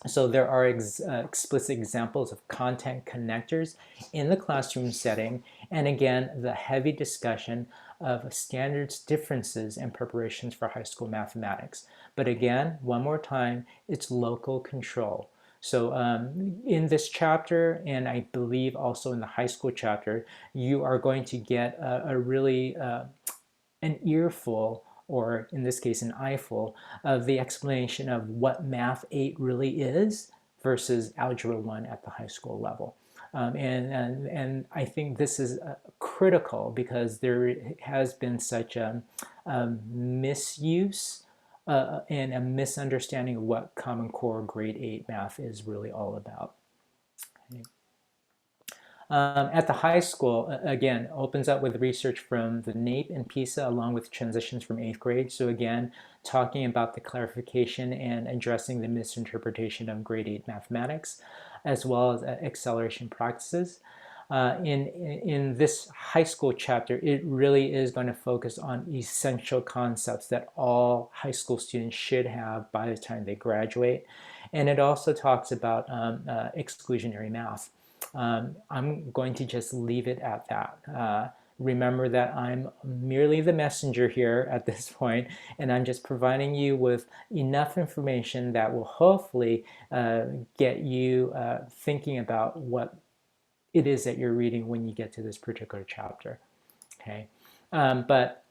So there are explicit examples of content connectors in the classroom setting, and again, the heavy discussion of standards differences and preparations for high school mathematics. But again, one more time, it's local control. So in this chapter, and I believe also in the high school chapter, you are going to get a really an earful, or in this case an eyeful, of the explanation of what Math 8 really is versus Algebra 1 at the high school level. And I think this is critical because there has been such a misuse and a misunderstanding of what Common Core Grade 8 math is really all about. Okay. At the high school, again, opens up with research from the NAEP and PISA along with transitions from 8th grade. So again, talking about the clarification and addressing the misinterpretation of grade 8 mathematics, as well as acceleration practices. In this high school chapter, it really is going to focus on essential concepts that all high school students should have by the time they graduate. And it also talks about exclusionary math. I'm going to just leave it at that. Remember that I'm merely the messenger here at this point, and I'm just providing you with enough information that will hopefully get you thinking about what it is that you're reading when you get to this particular chapter. Okay, but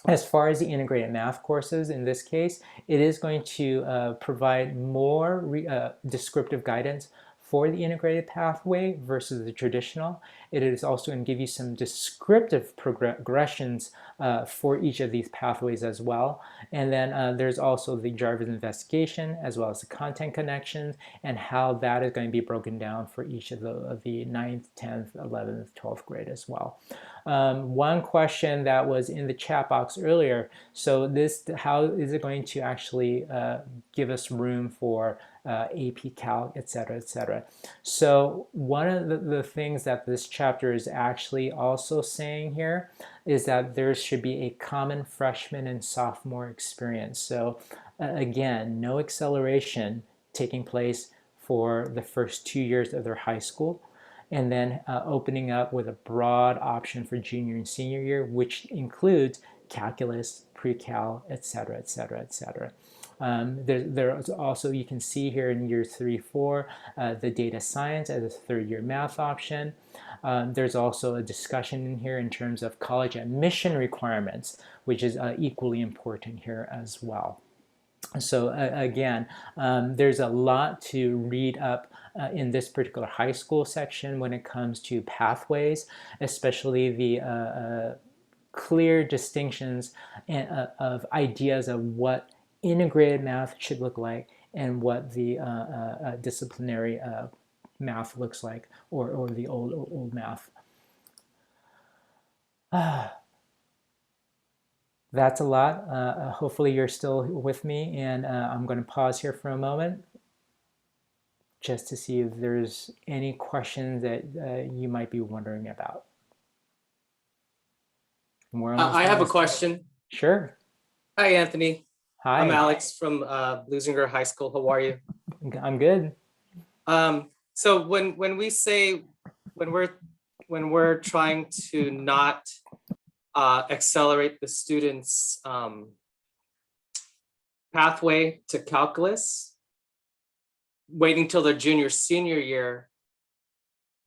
as far as the integrated math courses, in this case, it is going to provide more descriptive guidance for the integrated pathway versus the traditional. It is also going to give you some descriptive progressions for each of these pathways as well. And then there's also the Jarvis investigation as well as the content connections and how that is going to be broken down for each of the 9th, 10th, 11th, 12th grade as well. One question that was in the chat box earlier, so how is it going to actually give us room for AP Calc, etc., etc. So one of the things that this chapter is actually also saying here is that there should be a common freshman and sophomore experience. So again, no acceleration taking place for the first 2 years of their high school, and then opening up with a broad option for junior and senior year, which includes calculus, pre-cal, etc., etc., etc. There's also, you can see here in year 3, 4, the data science as a third-year math option. There's also a discussion in here in terms of college admission requirements, which is equally important here as well. So again, there's a lot to read up in this particular high school section when it comes to pathways, especially the clear distinctions of ideas of what integrated math should look like and what the disciplinary math looks like, or the old math. That's a lot. Hopefully you're still with me, and I'm going to pause here for a moment just to see if there's any questions that you might be wondering about. I have a question. Sure. Hi, Anthony. Hi. I'm Alex from Bluesinger High School. How are you? I'm good. So when we're trying to not accelerate the students' pathway to calculus, waiting till their junior, senior year,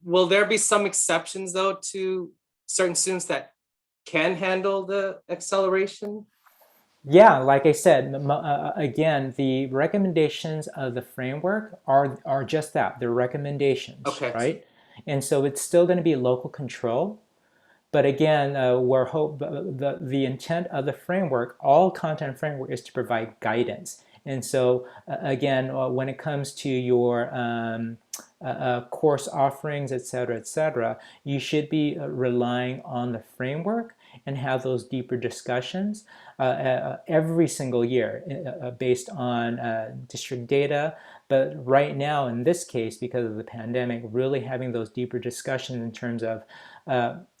will there be some exceptions though to certain students that can handle the acceleration? Yeah, like I said, again, the recommendations of the framework are just that. They're recommendations, Okay. Right? And so it's still going to be local control. But again, the intent of the framework, all content framework, is to provide guidance. And so again, when it comes to your course offerings, et cetera, you should be relying on the framework and have those deeper discussions every single year based on district data. But right now, in this case, because of the pandemic, really having those deeper discussions in terms of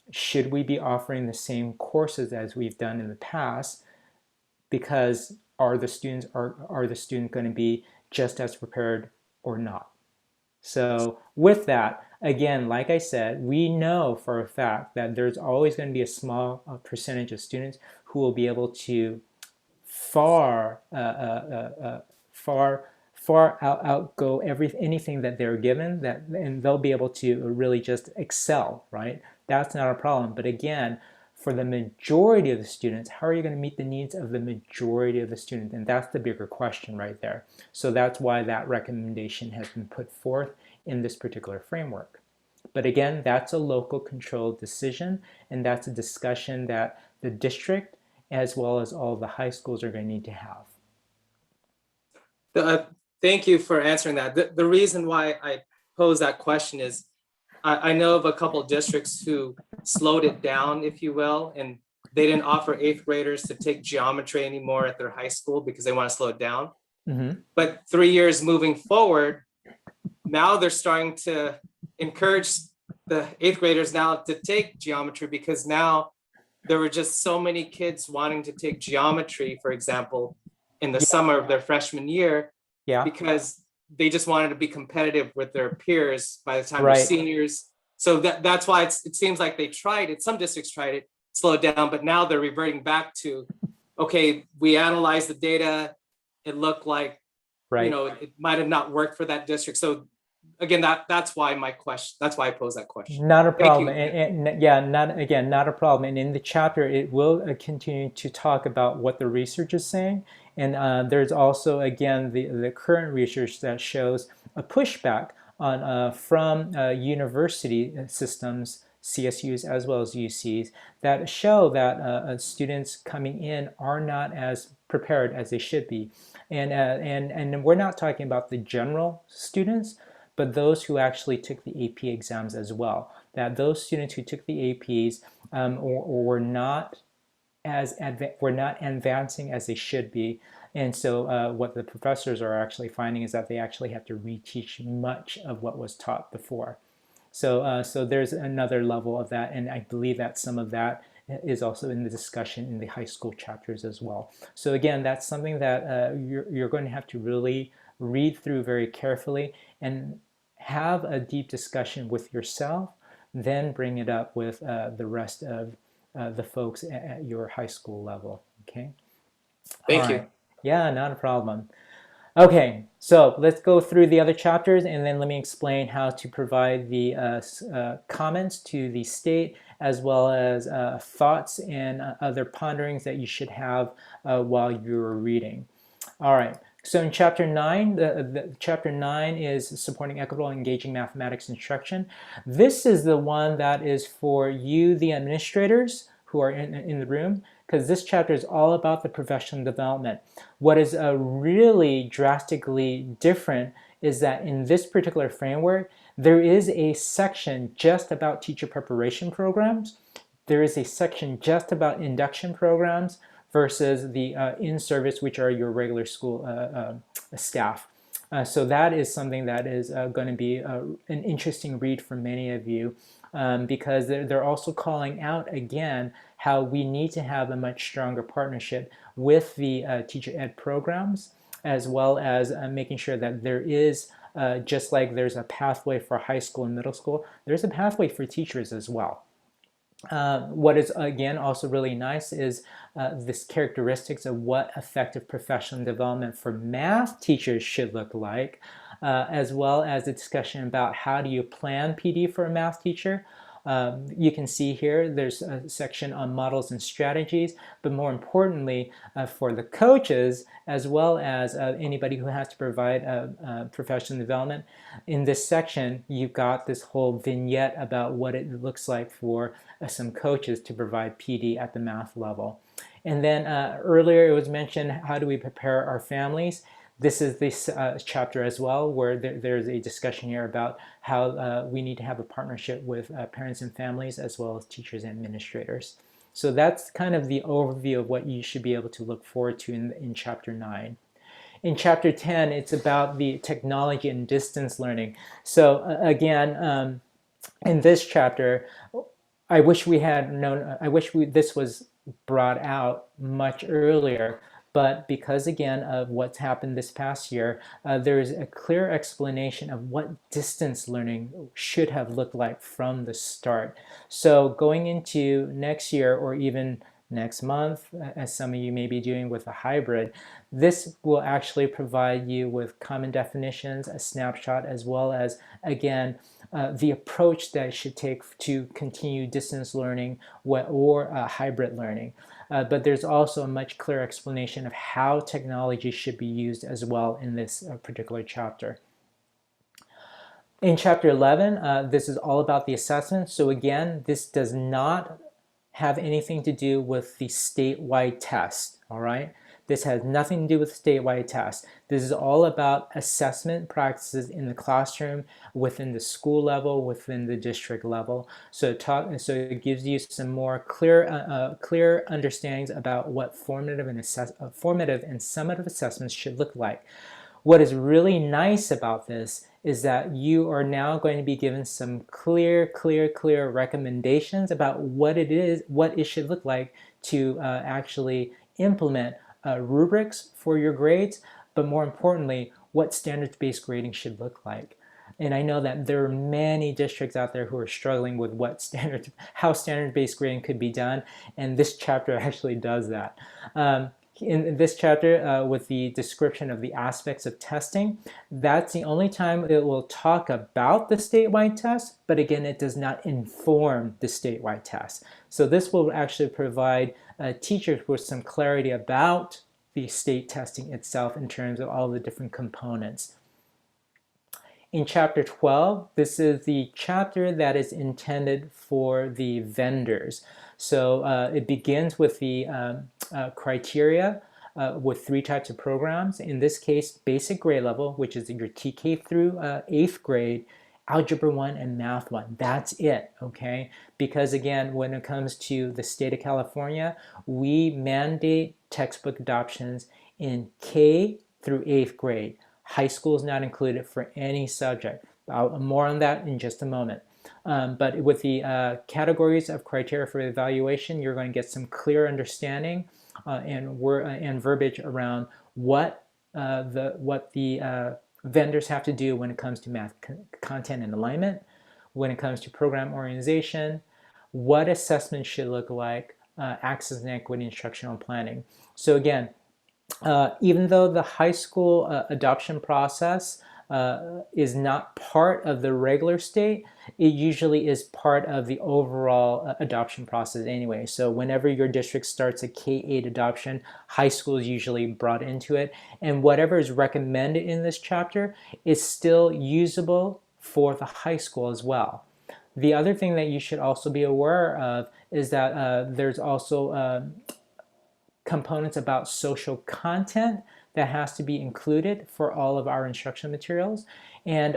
should we be offering the same courses as we've done in the past? Because are the students going to be just as prepared or not? So with that, again, like I said, we know for a fact that there's always going to be a small percentage of students who will be able to far outgo anything that they're given, and they'll be able to really just excel, right? That's not a problem. But again, for the majority of the students, how are you going to meet the needs of the majority of the students? And that's the bigger question right there. So that's why that recommendation has been put forth in this particular framework. But again, that's a local controlled decision, and that's a discussion that the district as well as all the high schools are going to need to have. Thank you for answering that. The reason why I pose that question is I know of a couple districts who slowed it down, if you will, and they didn't offer eighth graders to take geometry anymore at their high school because they want to slow it down. Mm-hmm. But 3 years moving forward, now they're starting to encourage the eighth graders now to take geometry because now there were just so many kids wanting to take geometry, for example, in the Yeah. summer of their freshman year, Yeah. because they just wanted to be competitive with their peers by the time they're Right. seniors. So that's why it seems like they tried it. Some districts tried it, slowed down, but now they're reverting back to, okay, we analyzed the data. It looked like, Right. it might have not worked for that district. So again, that's why I pose that question. Not a Thank problem. you. Yeah, not a problem. And in the chapter, it will continue to talk about what the research is saying. And there's also, again, the current research that shows a pushback on from university systems, CSUs as well as UCs, that show that students coming in are not as prepared as they should be. And we're not talking about the general students, but those who actually took the AP exams as well. That those students who took the APs or were not were not advancing as they should be. And so what the professors are actually finding is that they actually have to reteach much of what was taught before. So there's another level of that, and I believe that some of that is also in the discussion in the high school chapters as well. So again, that's something that you're going to have to really read through very carefully and have a deep discussion with yourself, then bring it up with the rest of the folks at your high school level. Okay. All Thank you. right. Yeah, not a problem. Okay, so let's go through the other chapters and then let me explain how to provide the comments to the state as well as thoughts and other ponderings that you should have while you're reading. All right, so in chapter 9, chapter 9 is supporting equitable and engaging mathematics instruction. This is the one that is for you, the administrators who are in the room, because this chapter is all about the professional development. What is really drastically different is that in this particular framework, there is a section just about teacher preparation programs. There is a section just about induction programs versus the in-service, which are your regular school staff. So that is something that is going to be an interesting read for many of you because they're also calling out again how we need to have a much stronger partnership with the teacher ed programs, as well as making sure that there is, just like there's a pathway for high school and middle school, there's a pathway for teachers as well. What is again also really nice is this characteristics of what effective professional development for math teachers should look like, as well as a discussion about how do you plan PD for a math teacher. You can see here there's a section on models and strategies, but more importantly for the coaches as well as anybody who has to provide professional development. In this section, you've got this whole vignette about what it looks like for some coaches to provide PD at the math level. And then earlier it was mentioned, how do we prepare our families? This is this chapter as well, where there's a discussion here about how we need to have a partnership with parents and families as well as teachers and administrators. So that's kind of the overview of what you should be able to look forward to in chapter 9. In chapter 10, it's about the technology and distance learning. So again, in this chapter, I wish we had known, this was brought out much earlier, but because again of what's happened this past year, there is a clear explanation of what distance learning should have looked like from the start. So going into next year or even next month, as some of you may be doing with a hybrid, this will actually provide you with common definitions, a snapshot, as well as, again, the approach that it should take to continue distance learning or hybrid learning. But there's also a much clearer explanation of how technology should be used as well in this particular chapter. In chapter 11, this is all about the assessment. So again, this does not have anything to do with the statewide test, all right? This has nothing to do with statewide tests. This is all about assessment practices in the classroom, within the school level, within the district level. So it gives you some more clear understandings about what formative and summative assessments should look like. What is really nice about this is that you are now going to be given some clear recommendations about what it is, what it should look like to actually implement rubrics for your grades, but more importantly, what standards-based grading should look like. And I know that there are many districts out there who are struggling with how standards-based grading could be done, and this chapter actually does that. In this chapter, with the description of the aspects of testing, that's the only time it will talk about the statewide test, but again, it does not inform the statewide test. So this will actually provide teachers with some clarity about the state testing itself in terms of all the different components. In chapter 12, this is the chapter that is intended for the vendors. So it begins with the criteria with 3 types of programs. In this case, basic grade level, which is your TK through 8th grade, Algebra 1 and Math 1. That's it, okay? Because again, when it comes to the state of California, we mandate textbook adoptions in K through 8th grade. High school is not included for any subject. More on that in just a moment. But with the categories of criteria for evaluation, you're going to get some clear understanding and verbiage around what the vendors have to do when it comes to math content and alignment, when it comes to program organization, what assessment should look like, access and equity instructional planning. So again, even though the high school adoption process is not part of the regular state, it usually is part of the overall adoption process anyway. So whenever your district starts a K-8 adoption, high school is usually brought into it. And whatever is recommended in this chapter is still usable for the high school as well. The other thing that you should also be aware of is that there's also components about social content that has to be included for all of our instruction materials, and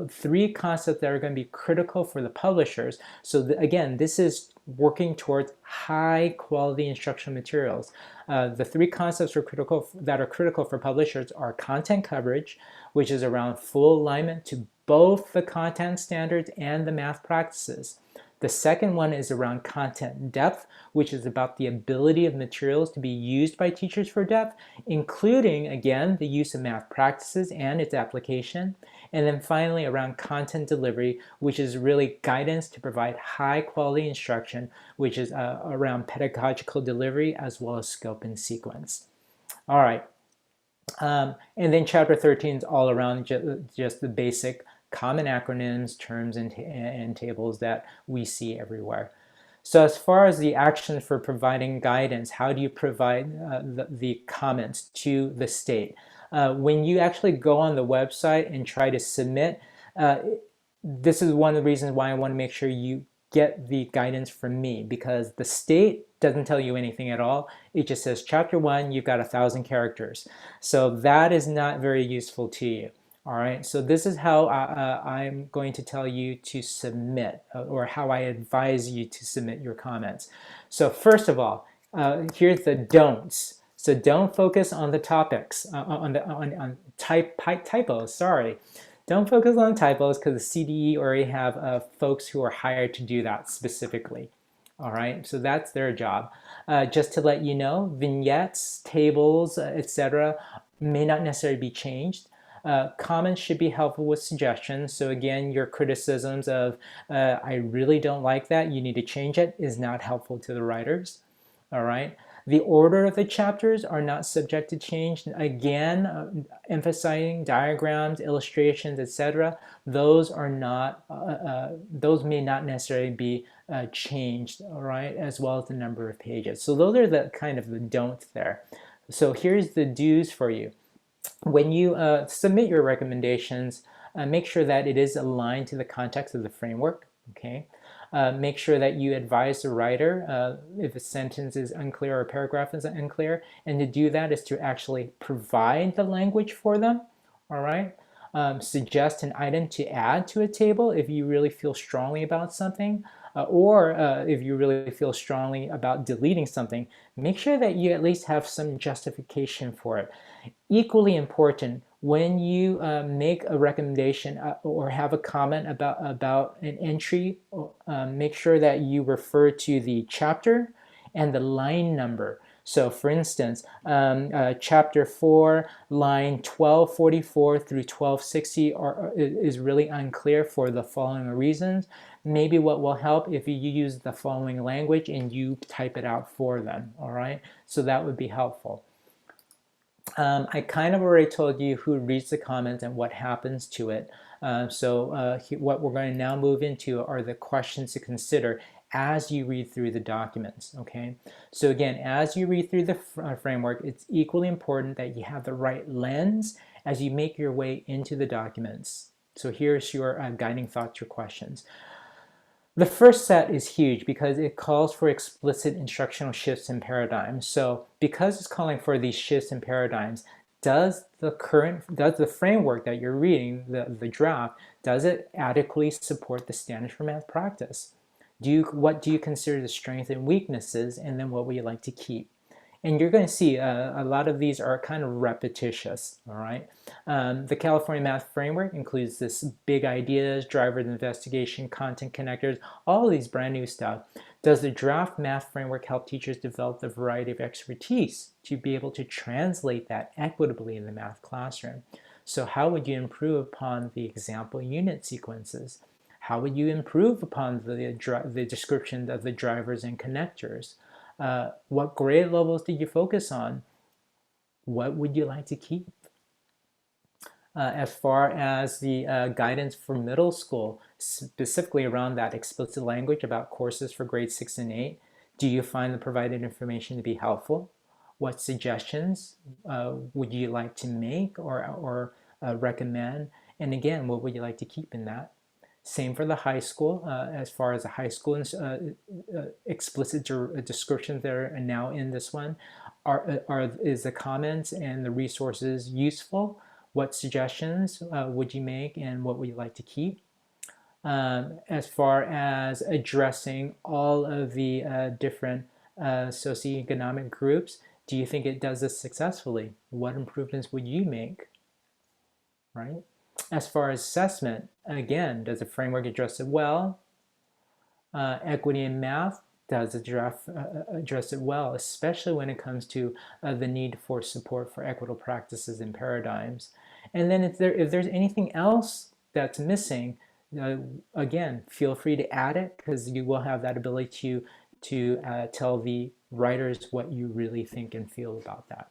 3 concepts that are going to be critical for the publishers. So again, this is working towards high quality instruction materials. The 3 concepts that are critical for publishers are content coverage, which is around full alignment to both the content standards and the math practices. The second one is around content depth, which is about the ability of materials to be used by teachers for depth, including, again, the use of math practices and its application. And then finally, around content delivery, which is really guidance to provide high quality instruction, which is around pedagogical delivery as well as scope and sequence. All right. And then chapter 13 is all around just the basic common acronyms, terms, and tables that we see everywhere. So as far as the actions for providing guidance, how do you provide the comments to the state? When you actually go on the website and try to submit, this is one of the reasons why I want to make sure you get the guidance from me, because the state doesn't tell you anything at all. It just says chapter 1, you've got 1,000 characters. So that is not very useful to you. All right, so this is how I'm going to tell you to submit, or how I advise you to submit your comments. So first of all, here's the don'ts. So don't focus on the topics, on typos, sorry. Don't focus on typos because the CDE already have folks who are hired to do that specifically. All right, so that's their job. Just to let you know, vignettes, tables, etc. may not necessarily be changed. Comments should be helpful with suggestions. So again, your criticisms of, I really don't like that, you need to change it, is not helpful to the writers. All right. The order of the chapters are not subject to change. Again, emphasizing diagrams, illustrations, etc. Those are not, those may not necessarily be changed, all right, as well as the number of pages. So those are the kind of the don'ts there. So here's the do's for you. When you submit your recommendations, make sure that it is aligned to the context of the framework, okay? Make sure that you advise the writer if a sentence is unclear or a paragraph is unclear. And to do that is to actually provide the language for them. All right. Suggest an item to add to a table if you really feel strongly about something, or if you really feel strongly about deleting something, make sure that you at least have some justification for it. Equally important, when you make a recommendation or have a comment about an entry, make sure that you refer to the chapter and the line number. So for instance, chapter 4, line 1244 through 1260 is really unclear for the following reasons. Maybe what will help if you use the following language and you type it out for them, all right? So that would be helpful. I kind of already told you who reads the comments and what happens to it. What we're going to now move into are the questions to consider as you read through the documents, okay? So again, as you read through the framework, it's equally important that you have the right lens as you make your way into the documents. So here's your guiding thoughts or questions. The first set is huge because it calls for explicit instructional shifts and paradigms. So because it's calling for these shifts and paradigms, does the framework that you're reading, the draft, does it adequately support the standards for math practice? What do you consider the strengths and weaknesses, and then what would you like to keep? And you're going to see a lot of these are kind of repetitious, all right? The California Math Framework includes this big ideas, drivers investigation, content connectors, all these brand new stuff. Does the draft math framework help teachers develop the variety of expertise to be able to translate that equitably in the math classroom? So how would you improve upon the example unit sequences? How would you improve upon the description of the drivers and connectors? What grade levels did you focus on? What would you like to keep? As far as the guidance for middle school, specifically around that explicit language about courses for grades 6 and 8, do you find the provided information to be helpful? What suggestions would you like to make or recommend? And again, what would you like to keep in that? Same for the high school, as far as the high school explicit descriptions that are now in this one. Is the comments and the resources useful? What suggestions would you make, and what would you like to keep? As far as addressing all of the different socioeconomic groups, do you think it does this successfully? What improvements would you make, right? As far as assessment, again, does the framework address it well? Equity in math, does the draft address it well, especially when it comes to the need for support for equitable practices and paradigms? And then if there's anything else that's missing, again, feel free to add it, because you will have that ability to tell the writers what you really think and feel about that.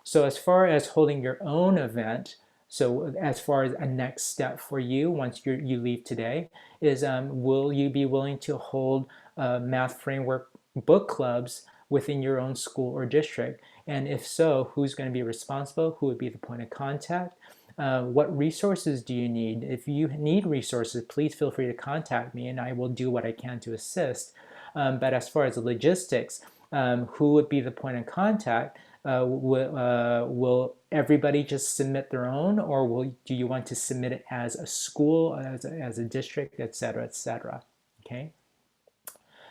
So as far as holding your own event, so as far as a next step for you once you leave today is, will you be willing to hold math framework book clubs within your own school or district? And if so, who's going to be responsible? Who would be the point of contact? What resources do you need? If you need resources, please feel free to contact me and I will do what I can to assist. But as far as the logistics, who would be the point of contact? Will everybody just submit their own, or do you want to submit it as a school, as a district, et cetera, okay?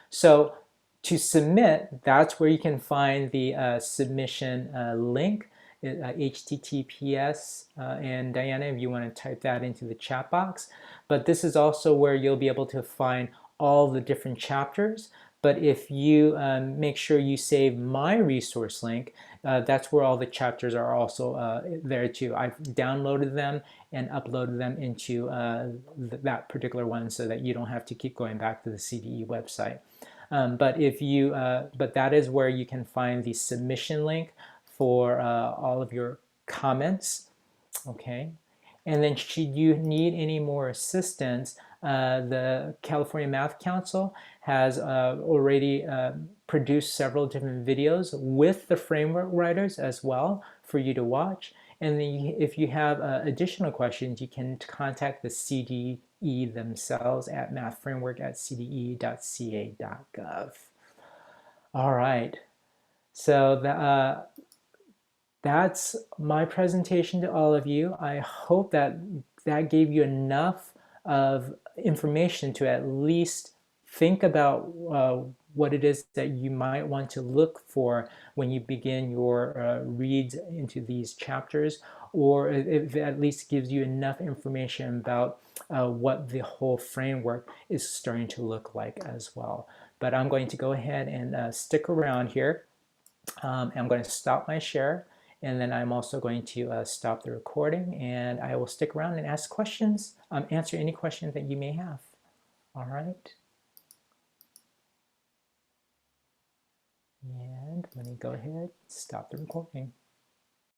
So to submit, that's where you can find the submission link, HTTPS, and Diana, if you want to type that into the chat box. But this is also where you'll be able to find all the different chapters. But if you make sure you save my resource link, that's where all the chapters are also there too. I've downloaded them and uploaded them into that particular one so that you don't have to keep going back to the CDE website. But that is where you can find the submission link for all of your comments, okay? And then should you need any more assistance, the California Math Council has already produced several different videos with the framework writers as well for you to watch. And then if you have additional questions, you can contact the CDE themselves at mathframework@cde.ca.gov. All right, so that's my presentation to all of you. I hope that that gave you enough of information to at least think about what it is that you might want to look for when you begin your reads into these chapters, or if it at least gives you enough information about what the whole framework is starting to look like as well. But I'm going to go ahead and stick around here. I'm going to stop my share, and then I'm also going to stop the recording, and I will stick around and ask questions, answer any questions that you may have. All right. And let me go ahead, stop the recording.